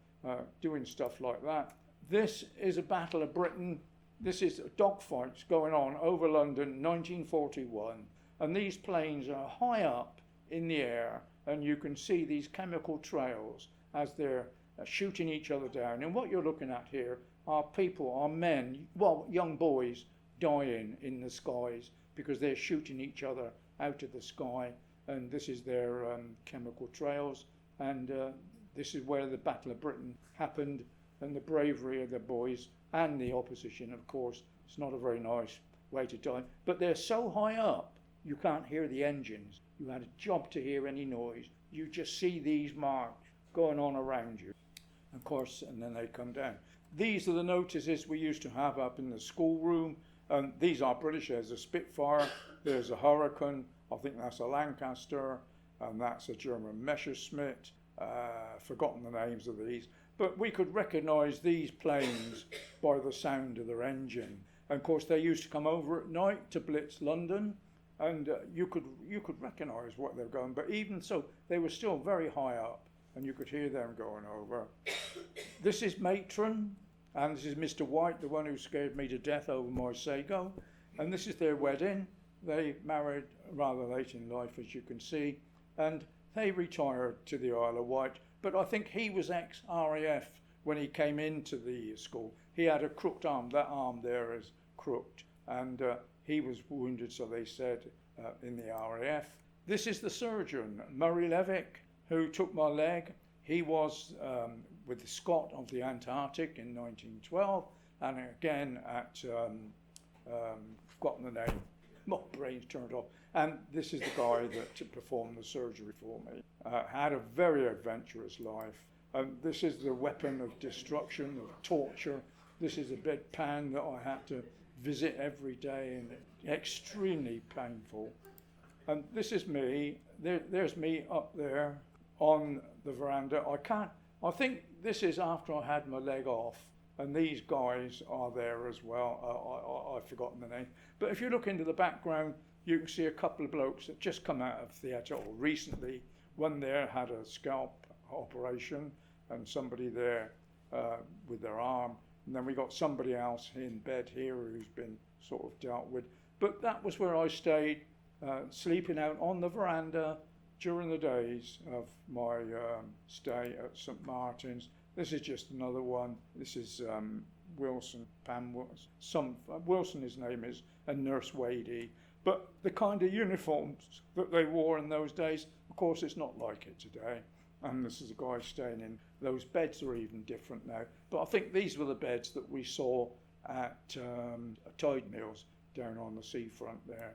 doing stuff like that. This is a Battle of Britain. This is dogfights going on over London, 1941. And these planes are high up in the air, and you can see these chemical trails as they're shooting each other down. And what you're looking at here are people, are men, well, young boys dying in the skies because they're shooting each other out of the sky. And this is their chemical trails. And this is where the Battle of Britain happened, and the bravery of the boys and the opposition, of course. It's not a very nice way to die. But they're so high up, you can't hear the engines. You had a job to hear any noise. You just see these marks going on around you. Of course, and then they come down. These are the notices we used to have up in the schoolroom. These are British. There's a Spitfire, there's a Hurricane, I think that's a Lancaster, and that's a German Messerschmitt. Forgotten the names of these. But we could recognise these planes by the sound of their engine. And of course, they used to come over at night to blitz London, and you could recognise what they're going. But even so, they were still very high up, and you could hear them going over. This is Matron, and this is Mr. White, the one who scared me to death over my Sago. And this is their wedding. They married rather late in life, as you can see, and they retired to the Isle of Wight. But I think he was ex-RAF when he came into the school. He had a crooked arm. That arm there is crooked, and he was wounded, so they said, in the RAF. This is the surgeon, Murray Levick, who took my leg. He was with the Scott of the Antarctic in 1912, and again at, forgotten the name, my brain's turned off. And this is the guy that performed the surgery for me. Had a very adventurous life. This is the weapon of destruction, of torture. This is a bedpan that I had to visit every day, and extremely painful. And this is me. There's me up there on the veranda. I think this is after I had my leg off, and these guys are there as well. I've forgotten the name. But if you look into the background, you can see a couple of blokes that just come out of theatre, or recently. One there had a scalp operation, and somebody there with their arm. And then we got somebody else in bed here who's been sort of dealt with. But that was where I stayed, sleeping out on the veranda during the days of my stay at St Martin's. This is just another one. This is Wilson, Pam Wilson. Wilson, his name is, and Nurse Wadey. But the kind of uniforms that they wore in those days, of course, it's not like it today. And this is a guy staying in. Those beds are even different now. But I think these were the beds that we saw at Tide Mills down on the seafront there.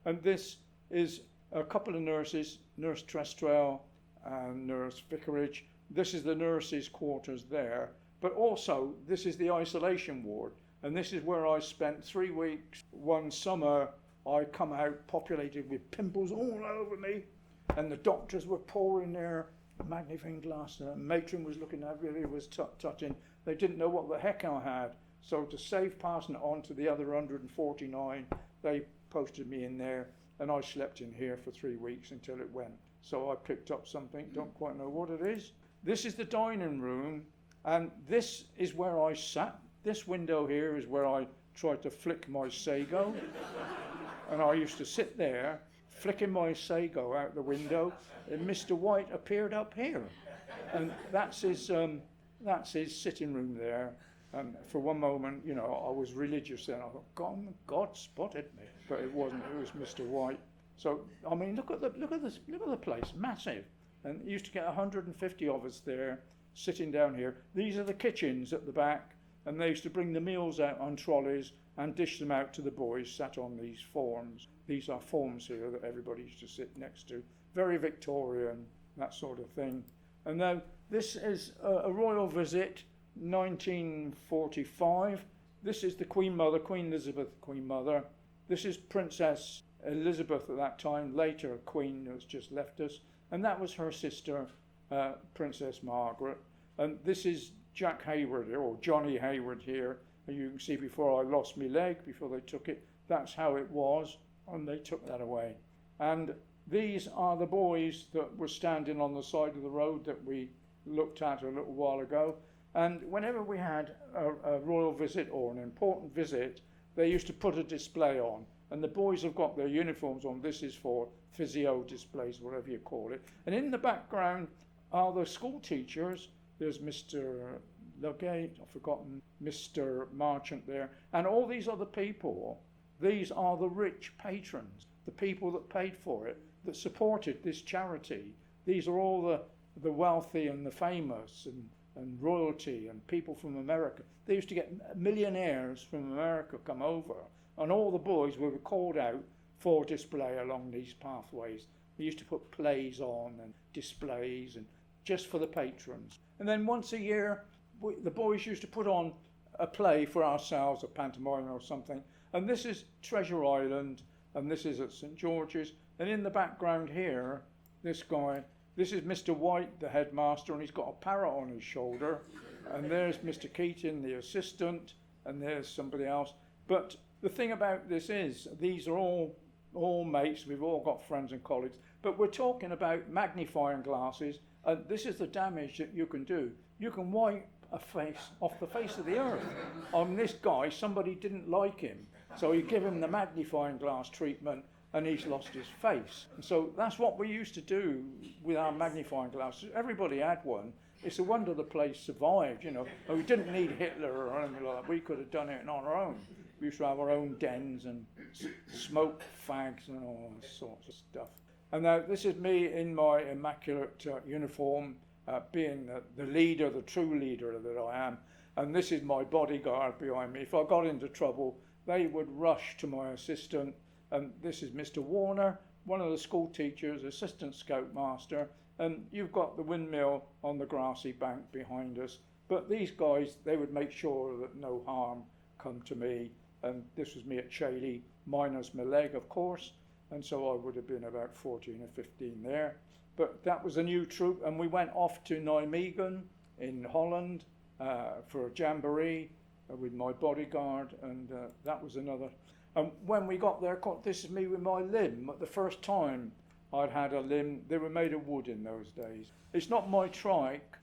And this is a couple of nurses, Nurse Trestrell and Nurse Vicarage. This is the nurses' quarters there. But also, this is the isolation ward. And this is where I spent 3 weeks. One summer, I come out populated with pimples all over me. And the doctors were pouring their magnifying glass. The matron was looking at me, really was touching. They didn't know what the heck I had. So to save passing it on to the other 149, they posted me in there. And I slept in here for 3 weeks until it went. So I picked up something, don't quite know what it is. This is the dining room, and this is where I sat. This window here is where I tried to flick my sago. And I used to sit there, flicking my sago out the window, and Mr. White appeared up here. And that's his sitting room there. And for one moment, you know, I was religious then. I thought, God spotted me. But it wasn't, it was Mr. White. So, I mean, look at the place, massive. And you used to get 150 of us there, sitting down here. These are the kitchens at the back, and they used to bring the meals out on trolleys and dish them out to the boys sat on these forms. These are forms here that everybody used to sit next to. Very Victorian, that sort of thing. And now this is a royal visit, 1945. This is the Queen Mother, Queen Elizabeth, Queen Mother. This is Princess Elizabeth at that time, later Queen who's just left us. And that was her sister, Princess Margaret. And this is Jack Hayward, or Johnny Hayward here. And you can see before I lost my leg, before they took it, that's how it was, and they took that away. And these are the boys that were standing on the side of the road that we looked at a little while ago. And whenever we had a royal visit or an important visit, they used to put a display on. And the boys have got their uniforms on. This is for physio displays, whatever you call it. And in the background are the school teachers. There's Mr. Lugate, I've forgotten, Mr. Marchant there, and all these other people. These are the rich patrons, the people that paid for it, that supported this charity. These are all the wealthy and the famous and royalty and people from America. They used to get millionaires from America come over, and all the boys were called out for display along these pathways. We used to put plays on and displays, and just for the patrons. And then once a year, the boys used to put on a play for ourselves, a pantomime or something. And this is Treasure Island, and this is at St George's. And in the background here, this guy, this is Mr White, the headmaster, and he's got a parrot on his shoulder. And there's Mr Keating, the assistant, and there's somebody else. But the thing about this is, these are all mates, we've all got friends and colleagues, but we're talking about magnifying glasses, and this is the damage that you can do. You can wipe a face off the face of the earth. On this guy, somebody didn't like him, so you give him the magnifying glass treatment, and he's lost his face. And so that's what we used to do with our magnifying glasses. Everybody had one. It's a wonder the place survived, you know. We didn't need Hitler or anything like that. We could have done it on our own. We used to have our own dens and smoke fags and all sorts of stuff. And now this is me in my immaculate uniform, being the leader, the true leader that I am. And this is my bodyguard behind me. If I got into trouble, they would rush to my assistant. And this is Mr Warner, one of the school teachers, assistant scoutmaster. And you've got the windmill on the grassy bank behind us. But these guys, they would make sure that no harm come to me. And this was me at Shady, minus my leg, of course. And so I would have been about 14 or 15 there. But that was a new troop, and we went off to Nijmegen in Holland for a jamboree with my bodyguard, and that was another. And when we got there, this is me with my limb. The first time I'd had a limb, they were made of wood in those days. It's not my trike.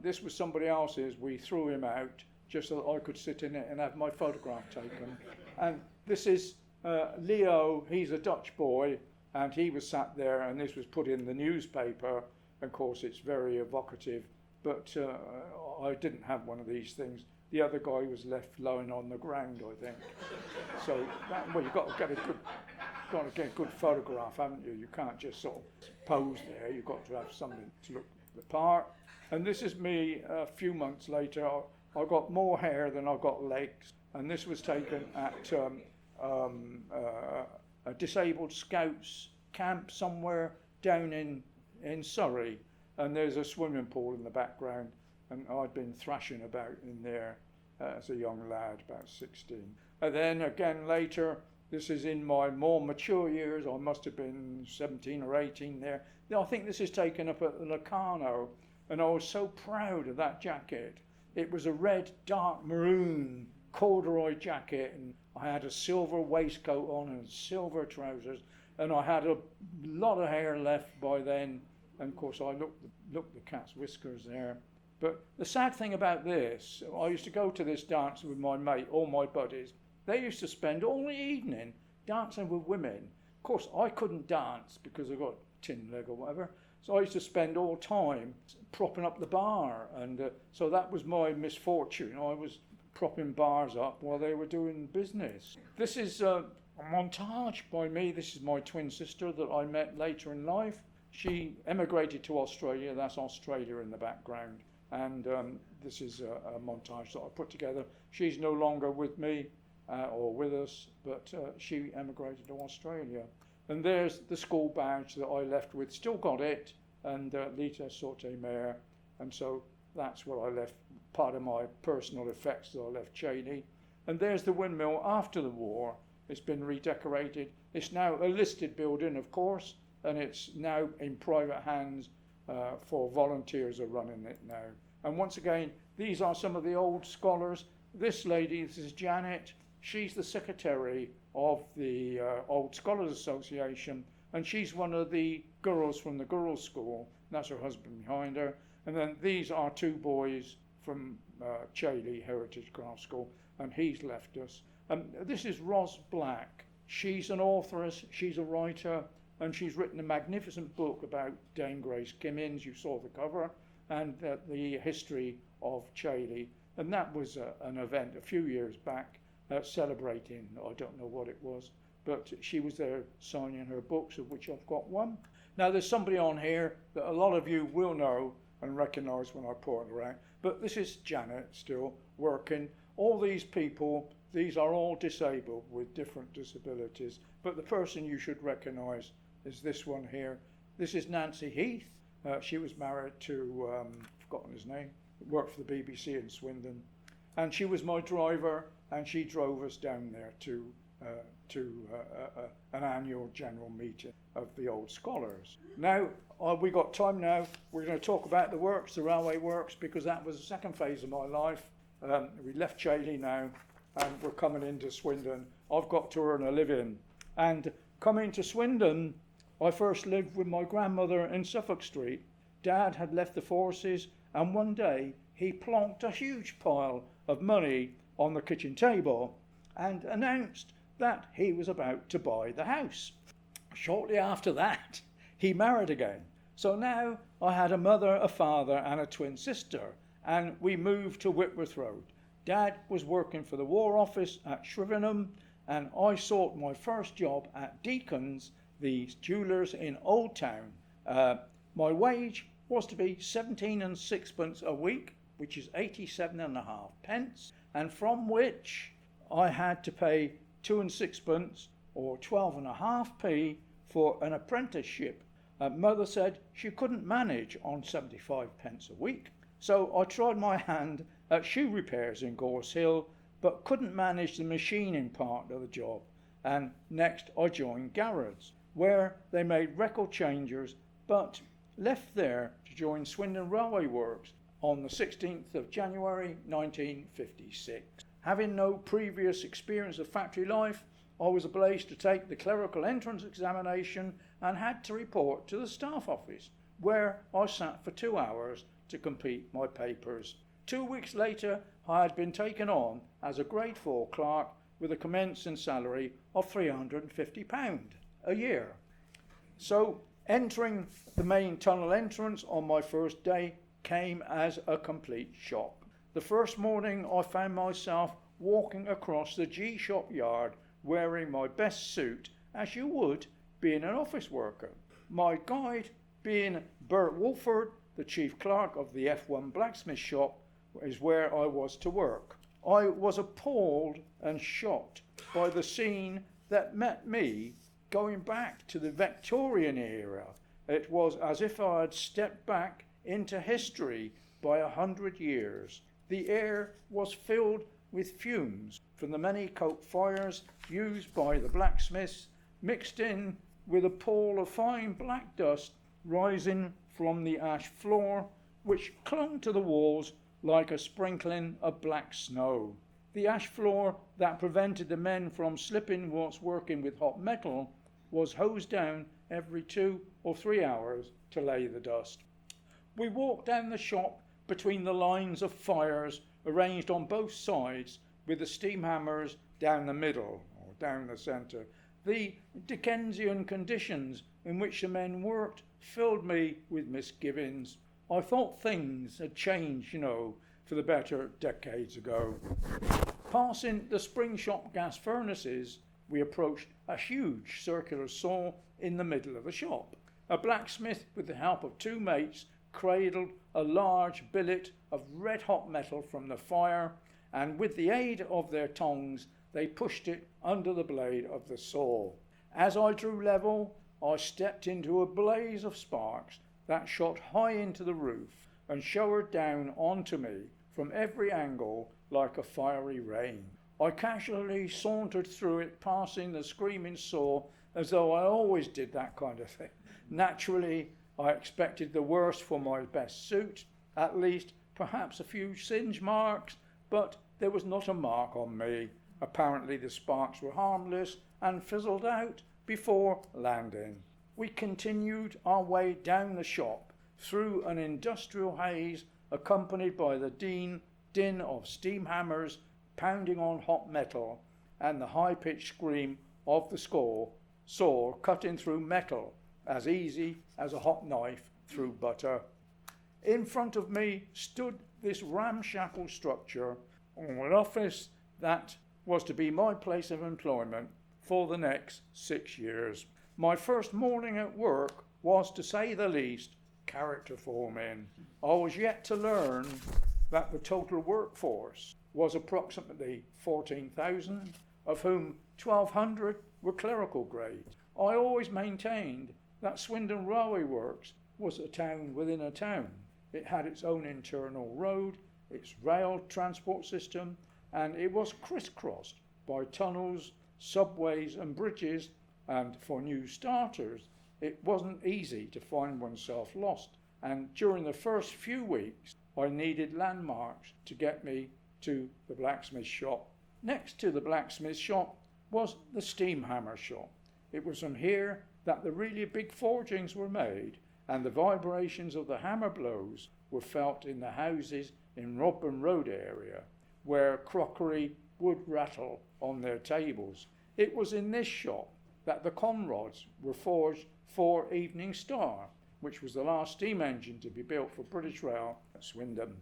This was somebody else's. We threw him out just so that I could sit in it and have my photograph taken. And this is Leo. He's a Dutch boy, and he was sat there, and this was put in the newspaper. Of course, it's very evocative, but I didn't have one of these things. The other guy was left lying on the ground, I think. So, you've got to get a good photograph, haven't you? You can't just sort of pose there. You've got to have something to look the part. And this is me a few months later. I got more hair than I got legs, and this was taken at a disabled scouts camp somewhere down in Surrey, and there's a swimming pool in the background, and I'd been thrashing about in there as a young lad, about 16. And then again later, this is in my more mature years, I must have been 17 or 18 there. I think this is taken up at the Locarno, and I was so proud of that jacket. It was a red, dark maroon corduroy jacket, and I had a silver waistcoat on and silver trousers, and I had a lot of hair left by then, and of course I looked the cat's whiskers there. But the sad thing about this, I used to go to this dance with my mate, all my buddies. They used to spend all the evening dancing with women. Of course, I couldn't dance because I got a tin leg or whatever, so I used to spend all time propping up the bar, and so that was my misfortune. I was propping bars up while they were doing business. This is a montage by me. This is my twin sister that I met later in life. She emigrated to Australia. That's Australia in the background. And this is a montage that I put together. She's no longer with me or with us, but she emigrated to Australia. And there's the school badge that I left with, still got it, and Lita Sorte Mayor. And so that's what I left, part of my personal effects that I left Chailey. And there's the windmill after the war. It's been redecorated. It's now a listed building, of course, and it's now in private hands for volunteers are running it now. And once again, these are some of the old scholars. This lady, this is Janet. She's the secretary of the Old Scholars Association, and she's one of the girls from the girls' school. That's her husband behind her. And then these are two boys from Chailey Heritage Craft School, and he's left us. This is Ros Black. She's an authoress, she's a writer, and she's written a magnificent book about Dame Grace Kimmins. You saw the cover, and the history of Chailey. And that was an event a few years back, celebrating, I don't know what it was, but she was there signing her books, of which I've got one. Now there's somebody on here that a lot of you will know and recognise when I point her out, but this is Janet still working. All these people, these are all disabled with different disabilities, but the person you should recognise is this one here. This is Nancy Heath. She was married to, forgotten his name, worked for the BBC in Swindon, and she was my driver, and she drove us down there to an annual general meeting of the Old Scholars. Now, we got time now. We're going to talk about the works, the railway works, because that was the second phase of my life. We left Chailey now, and we're coming into Swindon. I've got to earn a living. And coming to Swindon, I first lived with my grandmother in Suffolk Street. Dad had left the forces, and one day he plonked a huge pile of money on the kitchen table and announced that he was about to buy the house. Shortly after that, he married again. So now I had a mother, a father, and a twin sister, and we moved to Whitworth Road. Dad was working for the War Office at Shrivenham, and I sought my first job at Deacon's, the jewellers in Old Town. My wage was to be 17 and sixpence a week, which is 87.5 pence, and from which I had to pay 2 and sixpence or 12.5p for an apprenticeship. Mother said she couldn't manage on 75 pence a week, so I tried my hand at shoe repairs in Gorse Hill, but couldn't manage the machining part of the job. And next I joined Garrett's, where they made record changers, but left there to join Swindon Railway Works on the 16th of January 1956. Having no previous experience of factory life, I was obliged to take the clerical entrance examination and had to report to the staff office, where I sat for 2 hours to complete my papers. 2 weeks later, I had been taken on as a grade 4 clerk with a commencing salary of £350 a year. So entering the main tunnel entrance on my first day came as a complete shock. The first morning I found myself walking across the G-shop yard wearing my best suit, as you would being an office worker. My guide being Bert Wolford, the chief clerk of the F1 blacksmith shop, is where I was to work. I was appalled and shocked by the scene that met me going back to the Victorian era. It was as if I had stepped back into history by 100 years. The air was filled with fumes from the many coke fires used by the blacksmiths, mixed in with a pall of fine black dust rising from the ash floor, which clung to the walls like a sprinkling of black snow. The ash floor that prevented the men from slipping whilst working with hot metal was hosed down every 2 or 3 hours to lay the dust. We walked down the shop between the lines of fires arranged on both sides, with the steam hammers down the middle or down the centre. The Dickensian conditions in which the men worked filled me with misgivings. I thought things had changed, for the better decades ago. Passing the spring shop gas furnaces, we approached a huge circular saw in the middle of the shop. A blacksmith, with the help of two mates, cradled a large billet of red-hot metal from the fire, and with the aid of their tongs, they pushed it under the blade of the saw. As I drew level, I stepped into a blaze of sparks that shot high into the roof and showered down onto me from every angle like a fiery rain. I casually sauntered through it, passing the screaming saw as though I always did that kind of thing. Naturally, I expected the worst for my best suit, at least perhaps a few singe marks, but there was not a mark on me. Apparently the sparks were harmless and fizzled out before landing. We continued our way down the shop through an industrial haze, accompanied by the din of steam hammers pounding on hot metal and the high-pitched scream of the saw cutting through metal as easy as a hot knife through butter. In front of me stood this ramshackle structure, an office that was to be my place of employment for the next 6 years. My first morning at work was, to say the least, character forming. I was yet to learn that the total workforce was approximately 14,000, of whom 1,200 were clerical grade. I always maintained that Swindon Railway Works was a town within a town. It had its own internal road, its rail transport system, and it was crisscrossed by tunnels, subways and bridges, and for new starters, it wasn't easy to find oneself lost, and during the first few weeks I needed landmarks to get me to the blacksmith shop. Next to the blacksmith shop was the steam hammer shop. It was from here that the really big forgings were made, and the vibrations of the hammer blows were felt in the houses in Rodburn Road area, where crockery would rattle on their tables. It was in this shop that the conrods were forged for Evening Star, which was the last steam engine to be built for British Rail at Swindon.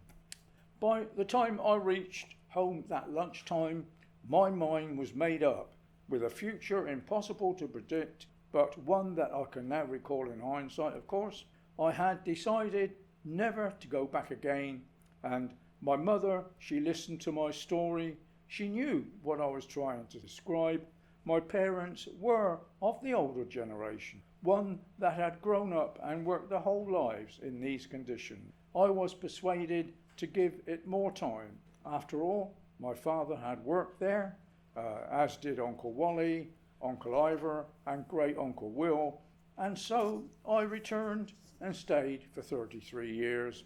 By the time I reached home that lunchtime, my mind was made up, with a future impossible to predict, but one that I can now recall in hindsight, of course. I had decided never to go back again, and my mother, she listened to my story. She knew what I was trying to describe. My parents were of the older generation, one that had grown up and worked their whole lives in these conditions. I was persuaded to give it more time. After all, my father had worked there, as did Uncle Wally, Uncle Ivor and Great Uncle Will, and so I returned and stayed for 33 years.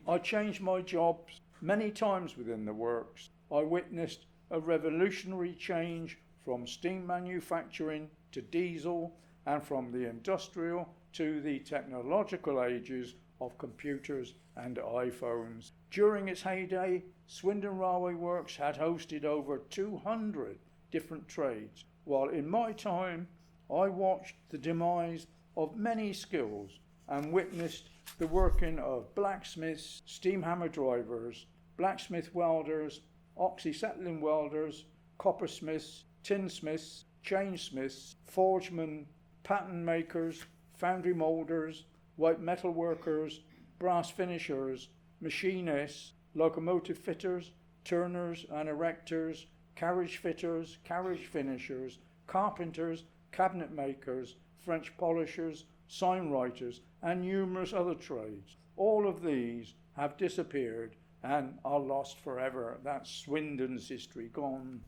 I changed my jobs many times within the works. I witnessed a revolutionary change from steam manufacturing to diesel, and from the industrial to the technological ages of computers and iPhones. During its heyday, Swindon Railway Works had hosted over 200 different trades, while in my time I watched the demise of many skills and witnessed the working of blacksmiths, steam hammer drivers, blacksmith welders, oxyacetylene welders, coppersmiths, tinsmiths, chainsmiths, forgemen, pattern makers, foundry moulders, white metal workers, brass finishers, machinists, locomotive fitters, turners and erectors, carriage fitters, carriage finishers, carpenters, cabinet makers, French polishers, sign writers, and numerous other trades. All of these have disappeared and are lost forever. That's Swindon's history gone.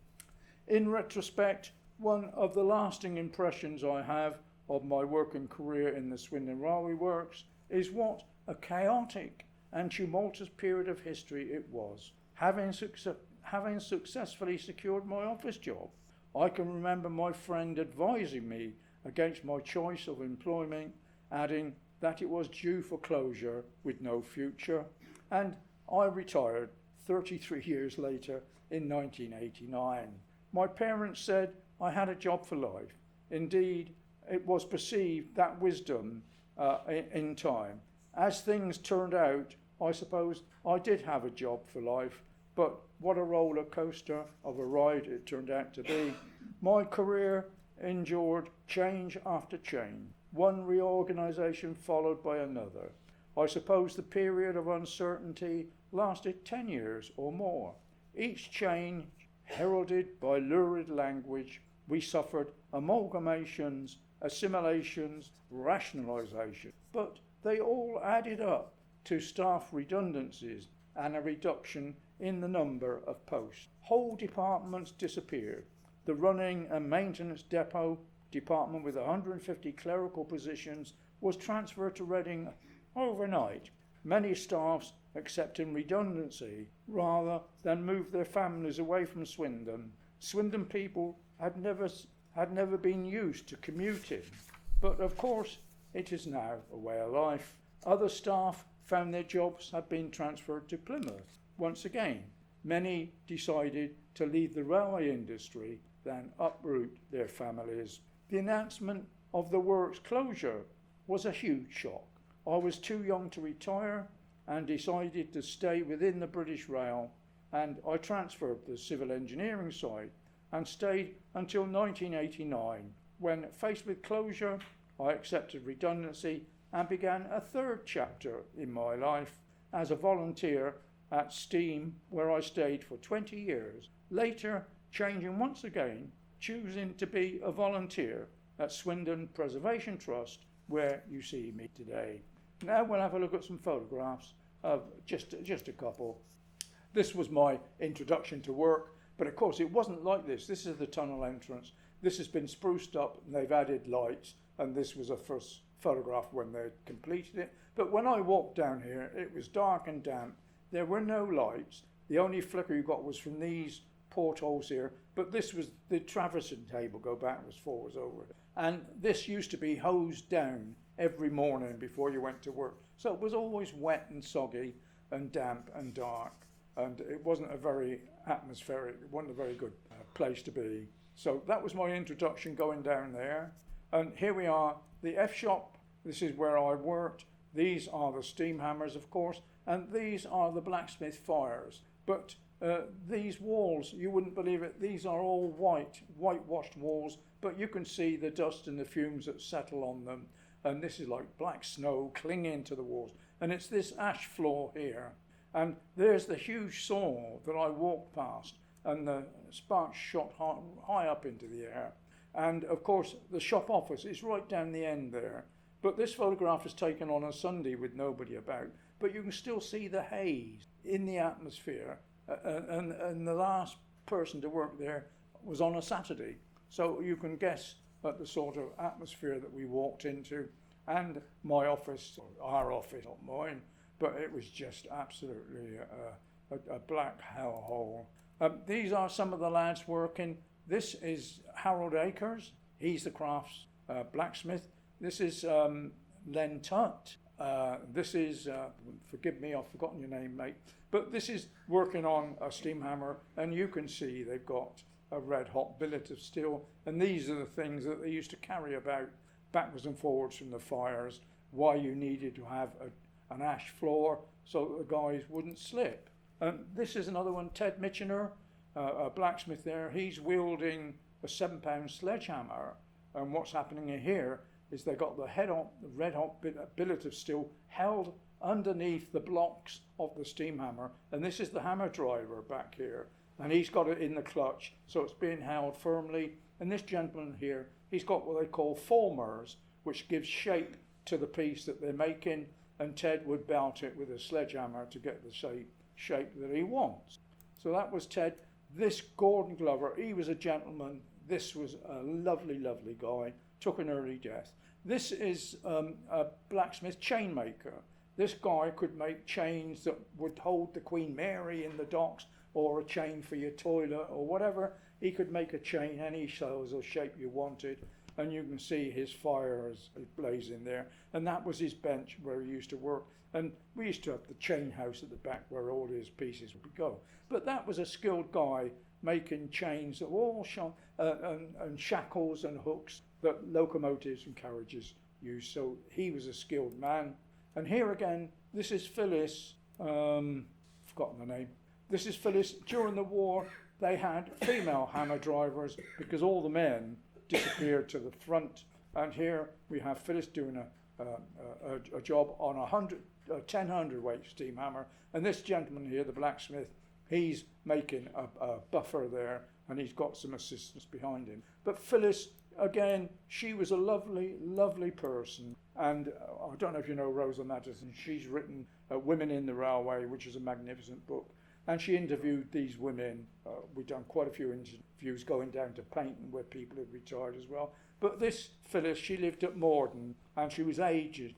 In retrospect, one of the lasting impressions I have of my working career in the Swindon Railway Works is what a chaotic and tumultuous period of history it was. Having successfully secured my office job, I can remember my friend advising me against my choice of employment, adding that it was due for closure with no future, and I retired 33 years later in 1989. My parents said I had a job for life. Indeed, it was perceived that wisdom in time. As things turned out, I suppose I did have a job for life, but what a roller coaster of a ride it turned out to be. My career endured change after change. one reorganisation followed by another. I suppose the period of uncertainty lasted 10 years or more. Each change heralded by lurid language, we suffered amalgamations, assimilations, rationalisation, but they all added up to staff redundancies and a reduction in the number of posts. Whole departments disappeared. The running and maintenance depot department with 150 clerical positions was transferred to Reading overnight. Many staffs accepting redundancy rather than move their families away from Swindon. Swindon people had never been used to commuting, but of course it is now a way of life. Other staff found their jobs had been transferred to Plymouth. Once again, many decided to leave the railway industry than uproot their families. The announcement of the works closure was a huge shock. I was too young to retire and decided to stay within the British Rail, and I transferred to the civil engineering side and stayed until 1989, when faced with closure I accepted redundancy and began a third chapter in my life as a volunteer at Steam, where I stayed for 20 years, later changing once again, choosing to be a volunteer at Swindon Preservation Trust, where you see me today. Now we'll have a look at some photographs of just a couple. This was my introduction to work, but of course it wasn't like this. This is the tunnel entrance. This has been spruced up and they've added lights, and this was a first photograph when they completed it. But when I walked down here, it was dark and damp. There were no lights. The only flicker you got was from these portholes here, but this was the traversing table, go backwards, forwards, over. And this used to be hosed down every morning before you went to work. So it was always wet and soggy and damp and dark, and it wasn't a very atmospheric, it wasn't a very good place to be. So that was my introduction going down there. And here we are, the F shop. This is where I worked. These are the steam hammers, of course, and these are the blacksmith fires. But these walls, you wouldn't believe it, these are all whitewashed walls, but you can see the dust and the fumes that settle on them. And this is like black snow clinging to the walls. And it's this ash floor here. And there's the huge saw that I walked past, and the sparks shot high up into the air. And of course, the shop office is right down the end there. But this photograph is taken on a Sunday with nobody about. But you can still see the haze in the atmosphere. And the last person to work there was on a Saturday. So you can guess at the sort of atmosphere that we walked into. And my office, or our office, not mine, but it was just absolutely a black hellhole. These are some of the lads working. This is Harold Akers. He's the crafts blacksmith. This is Len Tutt. This is, forgive me, I've forgotten your name, mate. But this is working on a steam hammer, and you can see they've got a red hot billet of steel. And these are the things that they used to carry about backwards and forwards from the fires, why you needed to have an ash floor so that the guys wouldn't slip. And this is another one, Ted Mitchener, a blacksmith there. He's wielding a 7-pound sledgehammer. And what's happening here is they got the red hot billet of steel held underneath the blocks of the steam hammer. And this is the hammer driver back here. And he's got it in the clutch, so it's being held firmly. And this gentleman here, he's got what they call formers, which gives shape to the piece that they're making. And Ted would belt it with a sledgehammer to get the shape that he wants. So that was Ted. This Gordon Glover, he was a gentleman. This was a lovely, lovely guy. Took an early death. This is a blacksmith chain maker. This guy could make chains that would hold the Queen Mary in the docks, or a chain for your toilet or whatever. He could make a chain any size or shape you wanted. And you can see his fire is blazing there. And that was his bench where he used to work. And we used to have the chain house at the back where all his pieces would go. But that was a skilled guy making chains that were all shot, and shackles and hooks that locomotives and carriages used. So he was a skilled man. And here again, this is Phyllis, forgotten the name. This is Phyllis. During the war, they had female hammer drivers because all the men disappeared to the front And here we have Phyllis doing a job on a 10 hundredweight steam hammer. And this gentleman here, the blacksmith, he's making a buffer there, and he's got some assistants behind him. But Phyllis, again, she was a lovely, lovely person. And I don't know if you know Rosa Madison. She's written Women in the Railway, which is a magnificent book. And she interviewed these women. We've done quite a few interviews going down to Paynton, where people had retired as well. But this Phyllis, she lived at Morden, and she was aged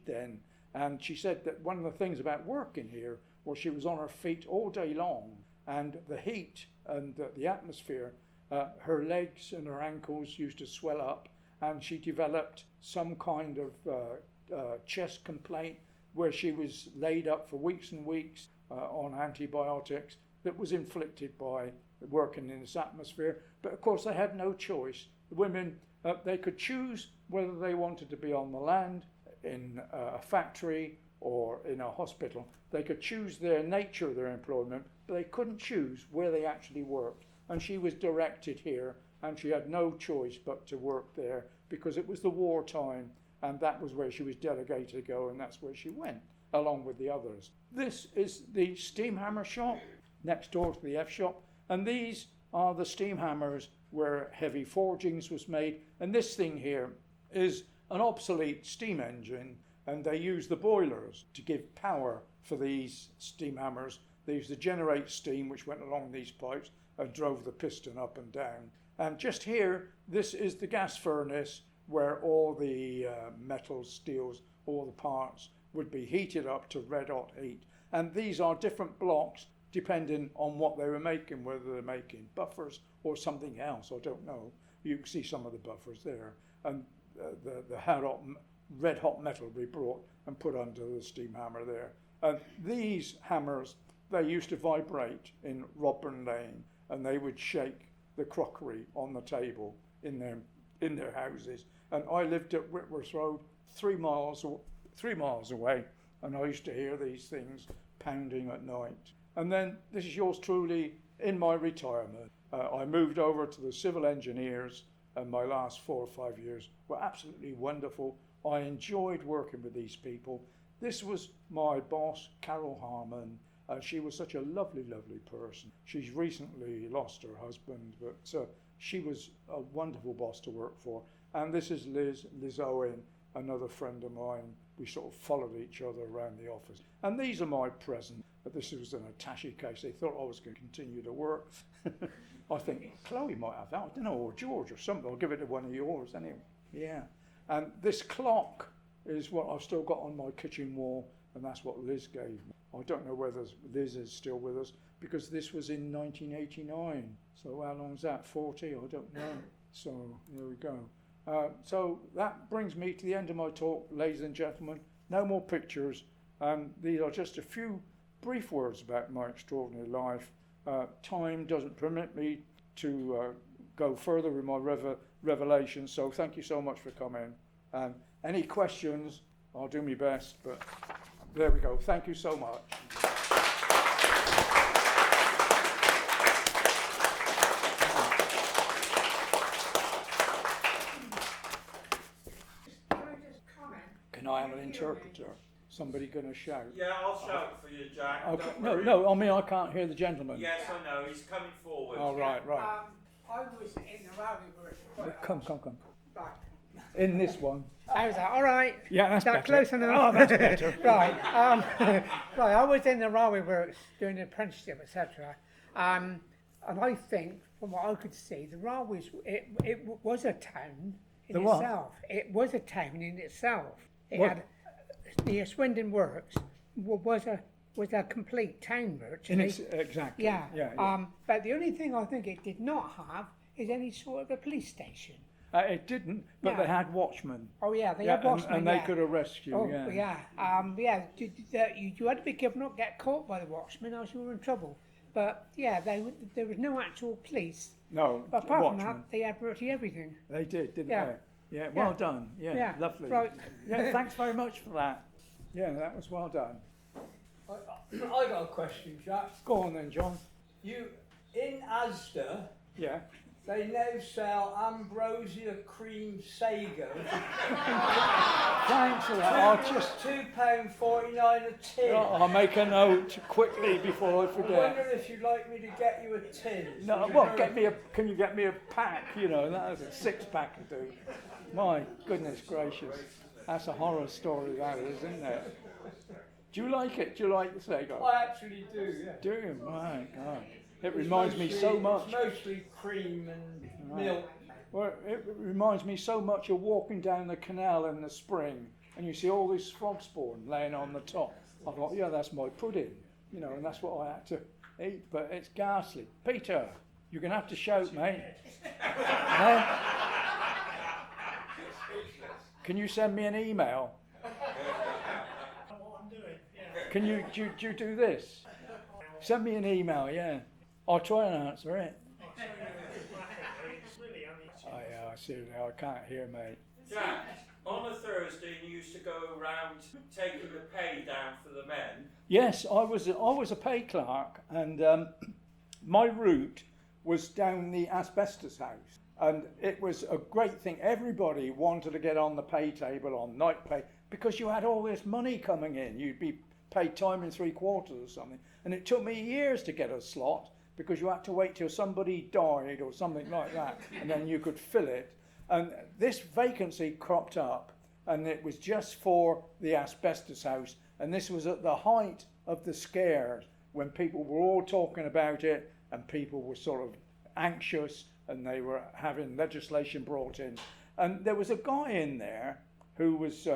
then. And she said that one of the things about working here was she was on her feet all day long, and the heat and the atmosphere, her legs and her ankles used to swell up, and she developed some kind of chest complaint where she was laid up for weeks and weeks on antibiotics that was inflicted by working in this atmosphere. But of course they had no choice. The women, they could choose whether they wanted to be on the land, in a factory, or in a hospital. They could choose their nature of their employment, but they couldn't choose where they actually worked. And she was directed here, and she had no choice but to work there because it was the wartime, and that was where she was delegated to go, and that's where she went, along with the others. This is the steam hammer shop next door to the F shop, and these are the steam hammers where heavy forgings was made. And this thing here is an obsolete steam engine, and they use the boilers to give power for these steam hammers. They used to generate steam which went along these pipes and drove the piston up and down. And just here, this is the gas furnace where all the metals, steels, all the parts would be heated up to red hot heat. And these are different blocks depending on what they were making, whether they're making buffers or something else, I don't know. You can see some of the buffers there. And the red hot metal we brought and put under the steam hammer there. And these hammers, they used to vibrate in Robburn Lane, and they would shake the crockery on the table in their houses. And I lived at Whitworth Road, 3 miles away, and I used to hear these things pounding at night. And then this is yours truly in my retirement. I moved over to the civil engineers, and my last 4 or 5 years were absolutely wonderful. I enjoyed working with these people. This was my boss, Carol Harmon. She was such a lovely, lovely person. She's recently lost her husband, but she was a wonderful boss to work for. And this is Liz Owen, another friend of mine. We sort of followed each other around the office. And these are my presents. But this was an attaché case. They thought I was going to continue to work. I think Chloe might have that, I don't know, or George or something. I'll give it to one of yours anyway. Yeah. And this clock is what I've still got on my kitchen wall, and that's what Liz gave me. I don't know whether Liz is still with us, because this was in 1989. So how long is that? 40? I don't know. So there we go. So that brings me to the end of my talk, ladies and gentlemen. No more pictures. These are just a few brief words about my extraordinary life. Time doesn't permit me to go further with my revelations, so thank you so much for coming. Any questions, I'll do my best, but there we go. Thank you so much. Can I have an interpreter? Somebody going to shout? Yeah, I'll shout for you, Jack. Okay. No, I mean I can't hear the gentleman. Yes, I know, he's coming forward. Oh, right. I was in the rally work. Come. Right. In this one. How's that? All right. Yeah, that's better. Close enough. Oh, that's better. Right. Right. I was in the railway works doing an apprenticeship, etc. And I think, from what I could see, the railways it was a town in itself. It was a town in itself. It had the Swindon Works was a complete town virtually. Exactly. Yeah. But the only thing I think it did not have is any sort of a police station. It didn't, but they had watchmen. Oh yeah, they had watchmen, and they could arrest you. Oh yeah. You had to be careful not to get caught by the watchmen, else you were in trouble. But yeah, there was no actual police. No, but apart watchmen. from that, they had virtually everything. They did, didn't Yeah. they? Yeah, well done. Yeah, lovely. Right. Yeah, thanks very much for that. Yeah, that was well done. I got a question, Jack. Go on then, John. You in Asda? Yeah. They now sell Ambrosia Cream Sago. Thanks for that. I'll just £2.49 a tin. I'll make a note quickly before I I forget. wonder if you'd like me to get you a tin. No, well, can you get me a pack? You know, that's a 6-pack to do. My goodness gracious, that's a horror story, that is, isn't it? Do you like it? Do you like the sago? I actually do, yeah. Do you? My God, it reminds me so much. It's mostly cream and milk. Well, it reminds me so much of walking down the canal in the spring, and you see all these frog spawn laying on the top. I thought, yeah, that's my pudding, you know, and that's what I had to eat. But it's ghastly. Peter, you're gonna have to shout, mate. Eh? Can you send me an email? Can you do this? Send me an email, yeah. I'll try and answer it. Oh yeah, I see now. I can't hear, mate. Jack, on a Thursday you used to go around taking the pay down for the men. Yes, I was a pay clerk, and my route was down the asbestos house, and it was a great thing. Everybody wanted to get on the pay table on night pay because you had all this money coming in. You'd be paid time and 3/4 or something, and it took me years to get a slot because you had to wait till somebody died or something like that, and then you could fill it. And this vacancy cropped up, and it was just for the asbestos house, and this was at the height of the scares when people were all talking about it, and people were sort of anxious, and they were having legislation brought in. And there was a guy in there who was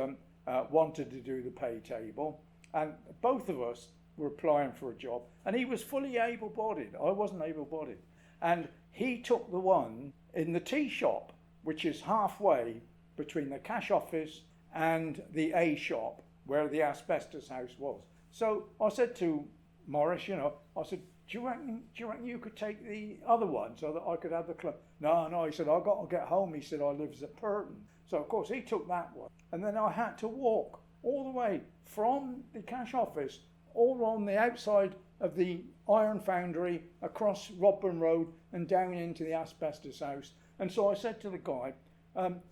wanted to do the pay table, and both of us were applying for a job, and he was fully able-bodied. I wasn't able-bodied, and he took the one in the tea shop, which is halfway between the cash office and the A shop where the asbestos house was. So I said to Morris, you know, I said, do you reckon you could take the other one so that I could have the club? No, he said, I've got to get home. He said, I lives at Purton. So of course he took that one, and then I had to walk all the way from the cash office all on the outside of the iron foundry across Rodburn Road and down into the asbestos house. And so I said to the guy,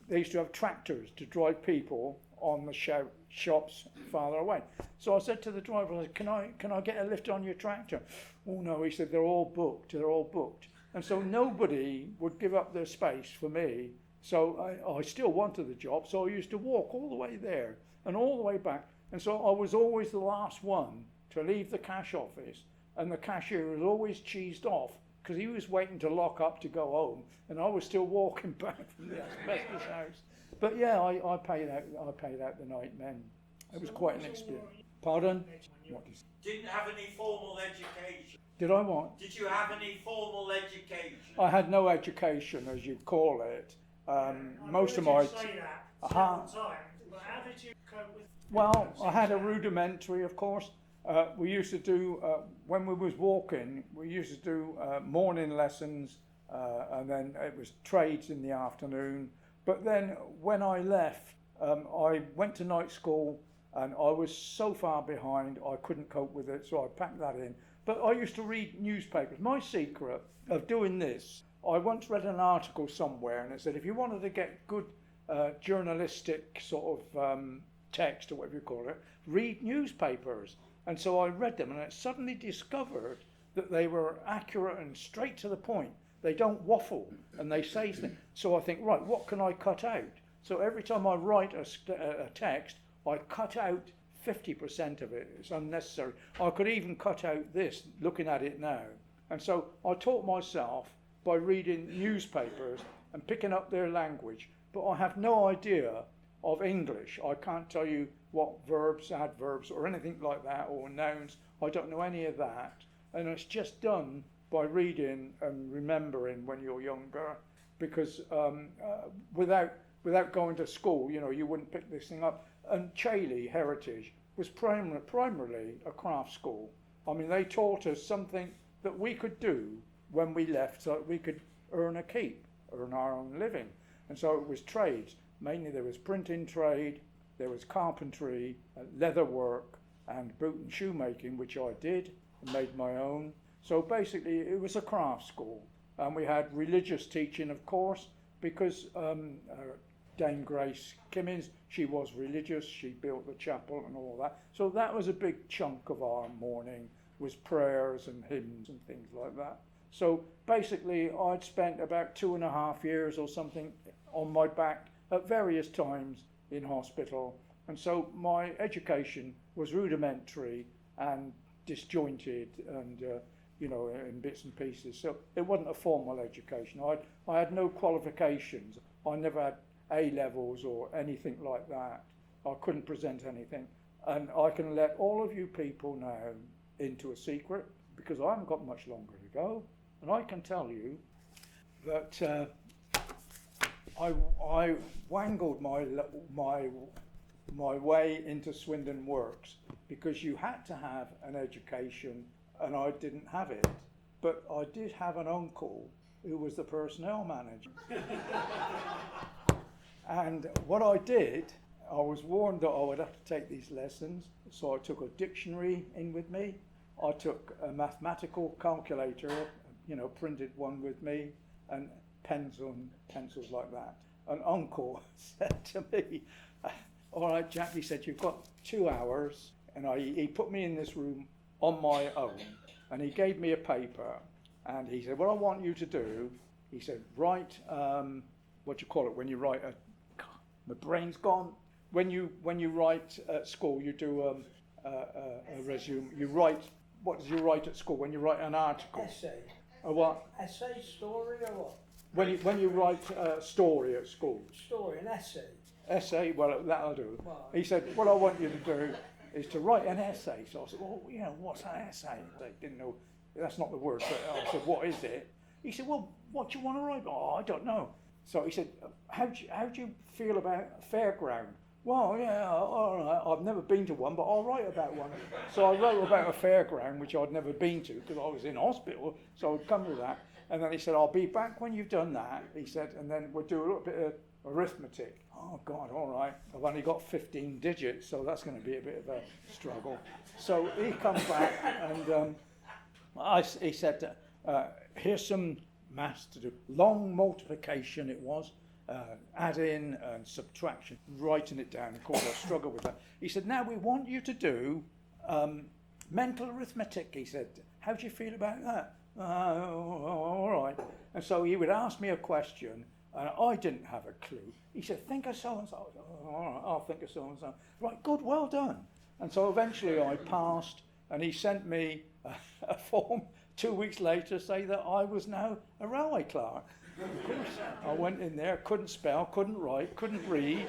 they used to have tractors to drive people on the shops farther away. So I said to the driver, I said, can I get a lift on your tractor? Oh no, he said, they're all booked. And so nobody would give up their space for me. So I still wanted the job, so I used to walk all the way there and all the way back. And so I was always the last one to leave the cash office, and the cashier was always cheesed off because he was waiting to lock up to go home, and I was still walking back from the asbestos house. But yeah, I paid out the night men. It was quite an experience. Pardon? What is? Didn't have any formal education. Did I what? Did you have any formal education? I had no education, as you'd call it. Most of my. Say that several times, but how did you cope with? Well, I had a rudimentary, of course. We used to do, when we was walking, we used to do morning lessons, and then it was trades in the afternoon. But then when I left, I went to night school, and I was so far behind I couldn't cope with it, so I packed that in. But I used to read newspapers. My secret of doing this, I once read an article somewhere, and it said if you wanted to get good journalistic sort of text, or whatever you call it, read newspapers. And so I read them, and I suddenly discovered that they were accurate and straight to the point. They don't waffle, and they say things. So I think, right, what can I cut out? So every time I write a text, I cut out 50% of it. It's unnecessary. I could even cut out this, looking at it now. And so I taught myself by reading newspapers and picking up their language. But I have no idea of English. I can't tell you what verbs, adverbs, or anything like that, or nouns. I don't know any of that. And it's just done by reading and remembering when you're younger, because without going to school, you know, you wouldn't pick this thing up. And Swindon Heritage was primarily a craft school. I mean, they taught us something that we could do when we left, so that we could earn a keep, earn our own living. And so it was trades. Mainly there was printing trade, there was carpentry, leather work, and boot and shoemaking, which I did and made my own. So basically it was a craft school. And we had religious teaching, of course, because Dame Grace Kimmins, she was religious, she built the chapel and all that. So that was a big chunk of our morning, was prayers and hymns and things like that. So basically I'd spent about 2.5 years or something on my back at various times in hospital. And so my education was rudimentary and disjointed and, in bits and pieces. So it wasn't a formal education. I had no qualifications. I never had A-levels or anything like that. I couldn't present anything. And I can let all of you people now into a secret, because I haven't got much longer to go. And I can tell you that I wangled my way into Swindon Works, because you had to have an education and I didn't have it. But I did have an uncle who was the personnel manager. And what I did, I was warned that I would have to take these lessons, so I took a dictionary in with me. I took a mathematical calculator, printed one with me, and pencils like that. And Uncle said to me, all right, Jack, he said, you've got 2 hours. And he put me in this room on my own, and he gave me a paper, and he said, what I want you to do, he said, write, what do you call it when you write my brain's gone. When you write at school, you do a resume. You write, what did you write at school when you write an article? Essay. A what? Essay, story, or what? When you write a story at school. Story, an essay. Essay, well, that'll do. Well, He said, what I want you to do is to write an essay. So I said, well, what's an essay? I didn't know, that's not the word, but I said, what is it? He said, well, what do you want to write? Oh, I don't know. So he said, how do you feel about a fairground? Well, yeah, all right, I've never been to one, but I'll write about one. So I wrote about a fairground, which I'd never been to, because I was in hospital, so I'd come to that. And then he said, I'll be back when you've done that, he said, and then we'll do a little bit of arithmetic. Oh, God, all right. I've only got 15 digits, so that's going to be a bit of a struggle. So he comes back, and he said, here's some maths to do. Long multiplication it was, add-in and subtraction, writing it down. Of course, I struggle with that. He said, now we want you to do mental arithmetic, he said. How do you feel about that? All right. And so he would ask me a question, and I didn't have a clue. He said, think of so-and-so. All right, I'll think of so-and-so. Right, good, well done. And so eventually I passed, and he sent me a form 2 weeks later to say that I was now a railway clerk. Of course, I went in there, couldn't spell, couldn't write, couldn't read,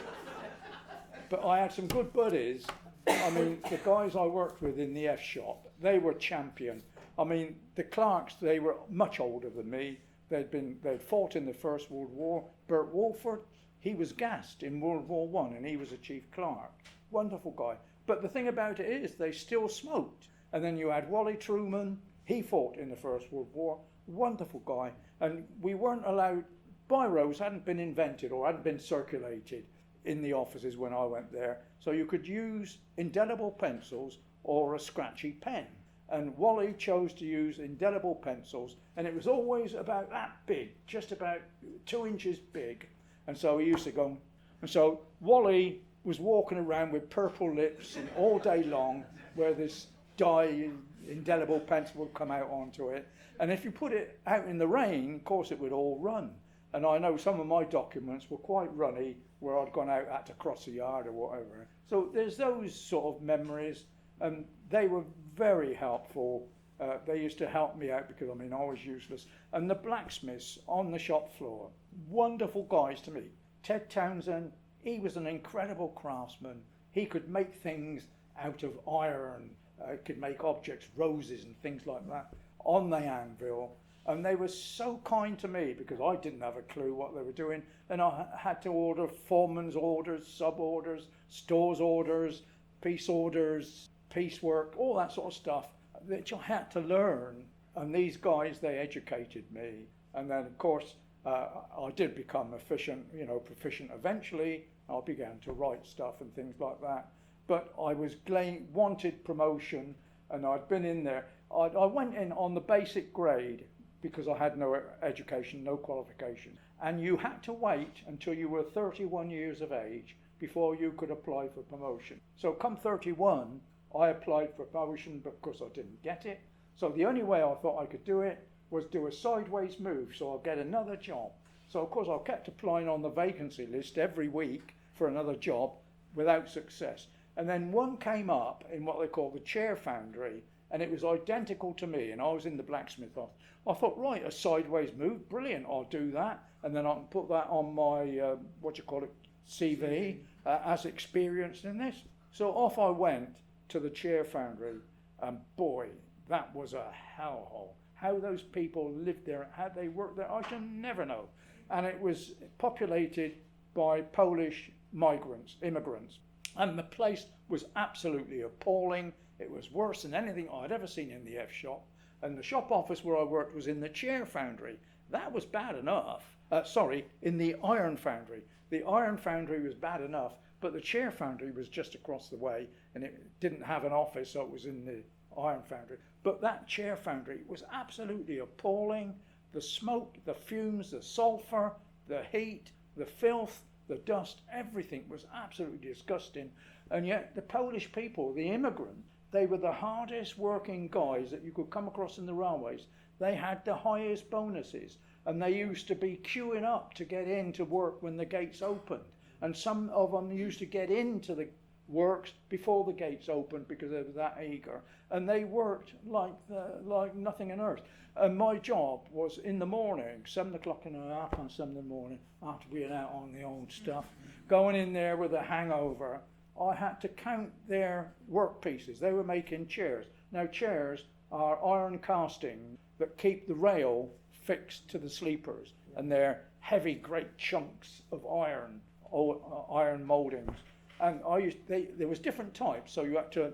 but I had some good buddies. I mean, the guys I worked with in the F shop, they were champion. I mean, the clerks, they were much older than me. They'd fought in the First World War. Bert Walford, he was gassed in World War I, and he was a chief clerk. Wonderful guy. But the thing about it is, they still smoked. And then you had Wally Truman, he fought in the First World War. Wonderful guy. And we weren't allowed, biros hadn't been invented or hadn't been circulated in the offices when I went there. So you could use indelible pencils or a scratchy pen. And Wally chose to use indelible pencils, and it was always about that big, just about 2 inches big. And so he used to go, and so Wally was walking around with purple lips and all day long, where this dye indelible pencil would come out onto it. And if you put it out in the rain, of course it would all run. And I know some of my documents were quite runny, where I'd gone out, had to cross the yard or whatever. So there's those sort of memories, and they were very helpful. They used to help me out because, I mean, I was useless. And the blacksmiths on the shop floor, wonderful guys to me. Ted Townsend, he was an incredible craftsman. He could make things out of iron, could make objects, roses and things like that, on the anvil. And they were so kind to me because I didn't have a clue what they were doing. And I had to order foreman's orders, sub-orders, stores orders, piecework, all that sort of stuff that I had to learn. And these guys, they educated me. And then, of course, I did become proficient eventually. I began to write stuff and things like that. But I was wanted promotion, and I'd been in there. I went in on the basic grade because I had no education, no qualification. And you had to wait until you were 31 years of age before you could apply for promotion. So come 31, I applied for promotion, but of course I didn't get it. So the only way I thought I could do it was do a sideways move, so I'll get another job. So of course I kept applying on the vacancy list every week for another job without success. And then one came up in what they call the chair foundry, and it was identical to me, and I was in the blacksmith office. I thought, right, a sideways move, brilliant, I'll do that, and then I can put that on my, CV, as experienced in this. So off I went to the chair foundry, and boy, that was a hellhole. How those people lived there, how they worked there, I shall never know. And it was populated by Polish immigrants. And the place was absolutely appalling. It was worse than anything I'd ever seen in the F shop. And the shop office where I worked was in the chair foundry. That was bad enough. In the iron foundry. The iron foundry was bad enough, but the chair foundry was just across the way, and it didn't have an office, so it was in the iron foundry. But that chair foundry was absolutely appalling. The smoke, the fumes, the sulphur, the heat, the filth, the dust, everything was absolutely disgusting. And yet the Polish people, the immigrants, they were the hardest working guys that you could come across in the railways. They had the highest bonuses, and they used to be queuing up to get in to work when the gates opened. And some of them used to get into the works before the gates opened because they were that eager. And they worked like nothing on earth. And my job was in the morning, 7 o'clock in the afternoon, 7 in the morning, after being out on the old stuff, going in there with a hangover. I had to count their work pieces. They were making chairs. Now chairs are iron casting that keep the rail fixed to the sleepers, and they're heavy, great chunks of iron mouldings. And there was different types, so you had to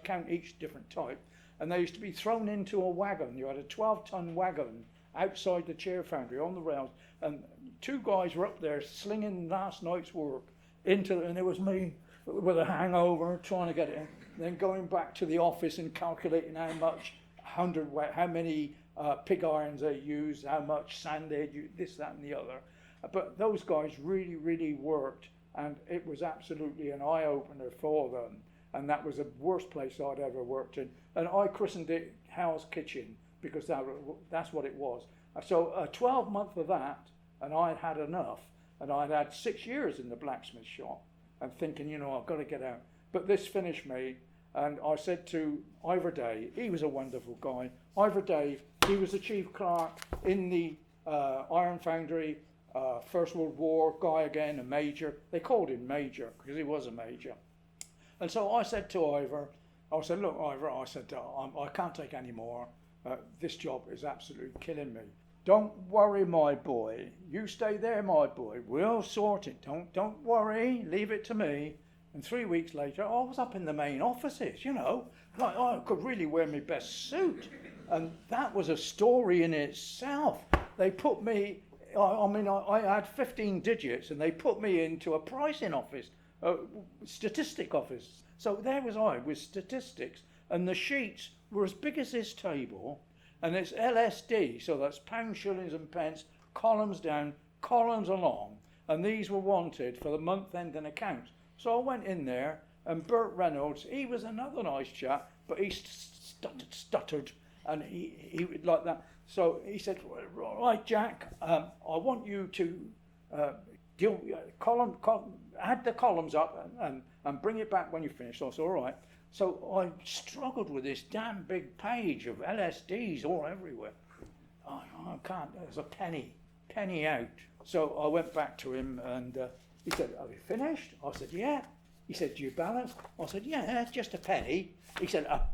count each different type. And they used to be thrown into a wagon. You had a 12-ton wagon outside the chair foundry on the rails, and two guys were up there slinging last night's work and it was me with a hangover trying to get it in. Then going back to the office and calculating how many pig irons they used, how much sand they had used, this, that, and the other. But those guys really, really worked, and it was absolutely an eye-opener for them. And that was the worst place I'd ever worked in. And I christened it Hell's Kitchen because that's what it was. So a 12-month of that, and I'd had enough. And I'd had 6 years in the blacksmith shop and thinking, I've got to get out. But this finished me, and I said to Ivor Day, he was a wonderful guy. Ivor Day, he was the chief clerk in the iron foundry, First World War guy again, a major. They called him Major because he was a major. And so I said to Ivor, look, Ivor, I can't take any more. This job is absolutely killing me. Don't worry, my boy. You stay there, my boy. We'll sort it. Don't worry. Leave it to me. And 3 weeks later, I was up in the main offices, like I could really wear my best suit. And that was a story in itself. They put me, I had 15 digits, and they put me into a pricing office. Statistic office. So there was I with statistics, and the sheets were as big as this table, and it's LSD, so that's pounds, shillings and pence, columns down, columns along, and these were wanted for the month end and accounts. So I went in there, and Bert Reynolds, he was another nice chap, but he stuttered, and he like that. So he said, right, Jack, I want you to add the columns up and bring it back when you finish. I said, all right. So I struggled with this damn big page of LSDs all everywhere. I can't, there's a penny out. So I went back to him, and he said, have you finished? I said, yeah. He said, do you balance? I said, yeah, just a penny. He said, a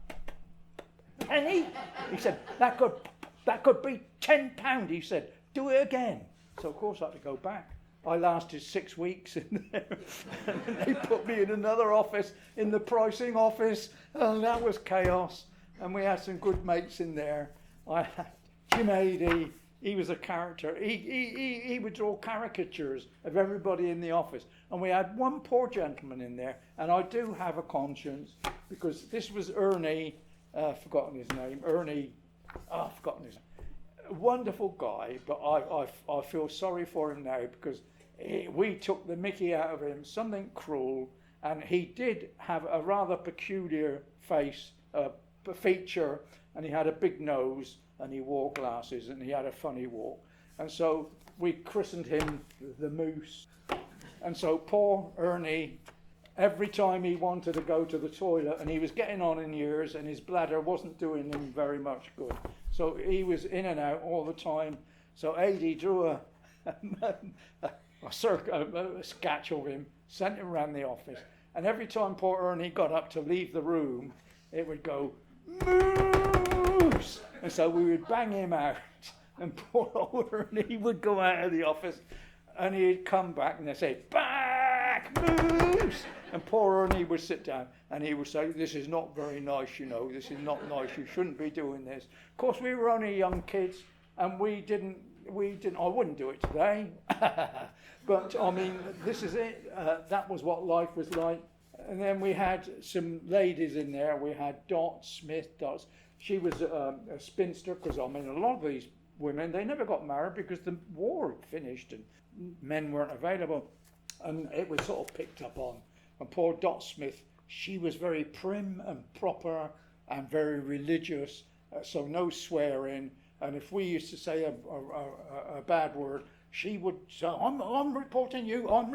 penny? He said, that could be £10. He said, do it again. So of course I had to go back. I lasted 6 weeks in there, and they put me in another office, in the pricing office, and that was chaos. And we had some good mates in there. I had Jim Adey, he was a character. He would draw caricatures of everybody in the office. And we had one poor gentleman in there, and I do have a conscience, because this was Ernie, I've forgotten his name, a wonderful guy, but I feel sorry for him now because we took the mickey out of him, something cruel, and he did have a rather peculiar face, feature, and he had a big nose, and he wore glasses, and he had a funny walk. And so we christened him the Moose. And so poor Ernie, every time he wanted to go to the toilet, and he was getting on in years, and his bladder wasn't doing him very much good. So he was in and out all the time. So Adi drew a sketch of him, sent him around the office, and every time poor Ernie got up to leave the room, it would go, Moose! And so we would bang him out, and poor old Ernie would go out of the office, and he'd come back, and they'd say, back, Moose! And poor Ernie would sit down, and he would say, this is not very nice, you know, this is not nice, you shouldn't be doing this. Of course, we were only young kids, and I wouldn't do it today, but I mean, this is it, that was what life was like. And then we had some ladies in there. We had Dot Smith. She was a spinster, because I mean, a lot of these women, they never got married because the war had finished and men weren't available. And it was sort of picked up on. And poor Dot Smith, she was very prim and proper and very religious, so no swearing. And if we used to say a bad word, she would say, I'm reporting you, I'm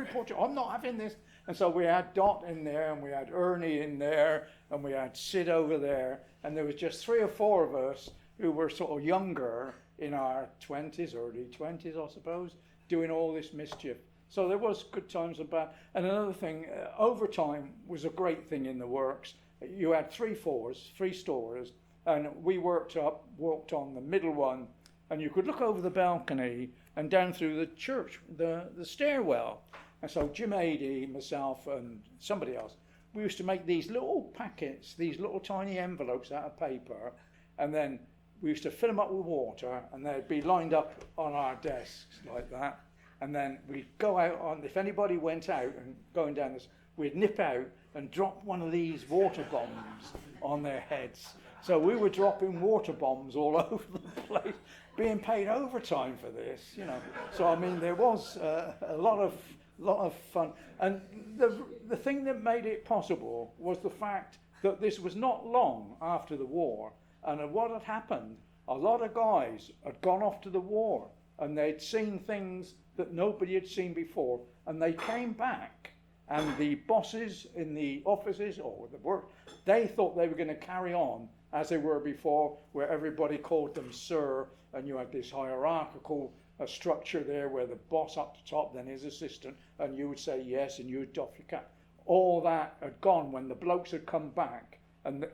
not having this. And so we had Dot in there, and we had Ernie in there, and we had Sid over there, and there was just 3 or 4 of us who were sort of younger, in our 20s, early 20s, I suppose, doing all this mischief. So there was good times and bad. And another thing, overtime was a great thing in the works. You had 3 stores, and we walked on the middle one, and you could look over the balcony and down through the church, the stairwell. And so Jim Ady, myself, and somebody else, we used to make these little packets, these little tiny envelopes out of paper, and then we used to fill them up with water, and they'd be lined up on our desks like that. And then we'd go out if anybody went out and going down this, we'd nip out and drop one of these water bombs on their heads. So we were dropping water bombs all over the place, being paid overtime for this, you know. So I mean, there was a lot of fun, and the thing that made it possible was the fact that this was not long after the war, and what had happened, a lot of guys had gone off to the war, and they'd seen things that nobody had seen before, and they came back, and the bosses in the offices or the work, they thought they were going to carry on as they were before, where everybody called them sir, and you had this hierarchical structure there where the boss up the top, then his assistant, and you would say yes, and you would doff your cap. All that had gone when the blokes had come back, and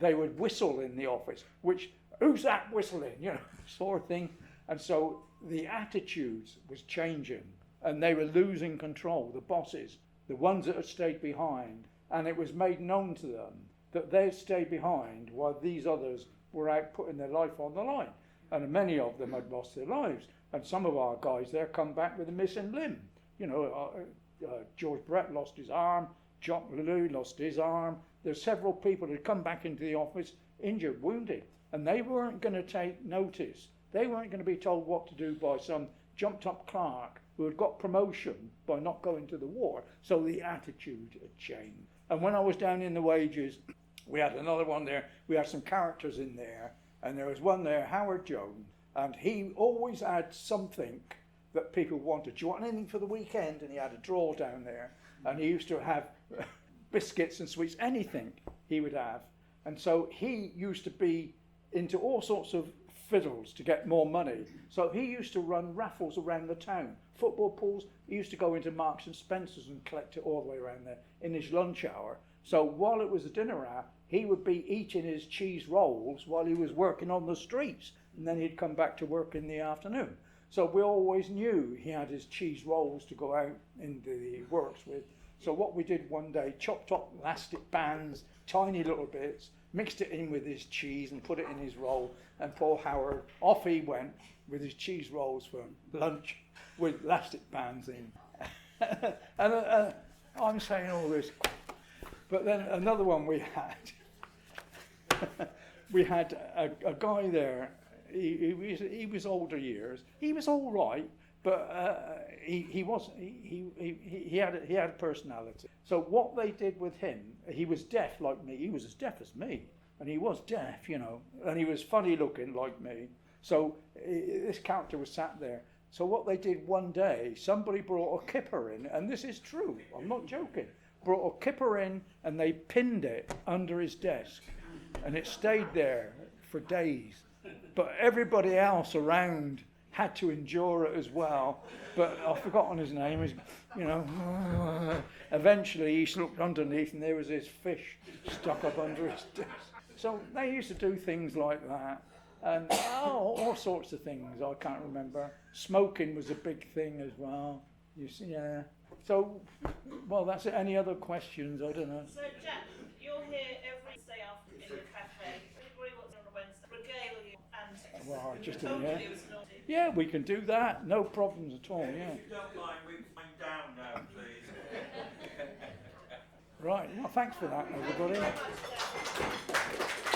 they would whistle in the office, which, who's that whistling, you know, sort of thing. And so the attitudes was changing, and they were losing control, the bosses, the ones that had stayed behind, and it was made known to them that they'd stayed behind while these others were out putting their life on the line. And many of them had lost their lives. And some of our guys there come back with a missing limb. You know, George Brett lost his arm, Jock Lelou lost his arm. There's several people who had come back into the office injured, wounded, and they weren't going to take notice. They weren't going to be told what to do by some jumped up clerk who had got promotion by not going to the war. So the attitude had changed. And when I was down in the wages, we had another one there. We had some characters in there, and there was one there, Howard Jones, and he always had something that people wanted. Do you want anything for the weekend? And he had a drawer down there, and he used to have biscuits and sweets, anything he would have. And so he used to be into all sorts of fiddles to get more money. So he used to run raffles around the town. Football pools, he used to go into Marks and Spencer's and collect it all the way around there in his lunch hour. So while it was a dinner hour, he would be eating his cheese rolls while he was working on the streets. And then he'd come back to work in the afternoon. So we always knew he had his cheese rolls to go out into the works with. So what we did one day, chopped up elastic bands, tiny little bits, mixed it in with his cheese and put it in his roll. And poor Howard, off he went with his cheese rolls for lunch with elastic bands in. And I'm saying all this. But then another one we had, we had a guy there, He was older years. He was all right, but he wasn't. He had a personality. So what they did with him, he was deaf like me. He was as deaf as me, and he was deaf, you know, and he was funny looking like me. So this character was sat there. So what they did one day, somebody brought a kipper in, and this is true, I'm not joking, brought a kipper in and they pinned it under his desk, and it stayed there for days. But everybody else around had to endure it as well. But I've forgotten his name, you know. Eventually he looked underneath and there was his fish stuck up under his desk. So they used to do things like that. And all sorts of things I can't remember. Smoking was a big thing as well. You see, yeah. So, well, that's it. Any other questions? I don't know. So, Jack, you're here every Wednesday afternoon in the cafe. Everybody wants on a Wednesday. Regale you and Well, just told yeah. you it was naughty. Yeah, we can do that. No problems at all. Yeah. If you don't mind, we can wind down now, please. Right. Well, thanks for that, everybody. Thank you very much, Jack.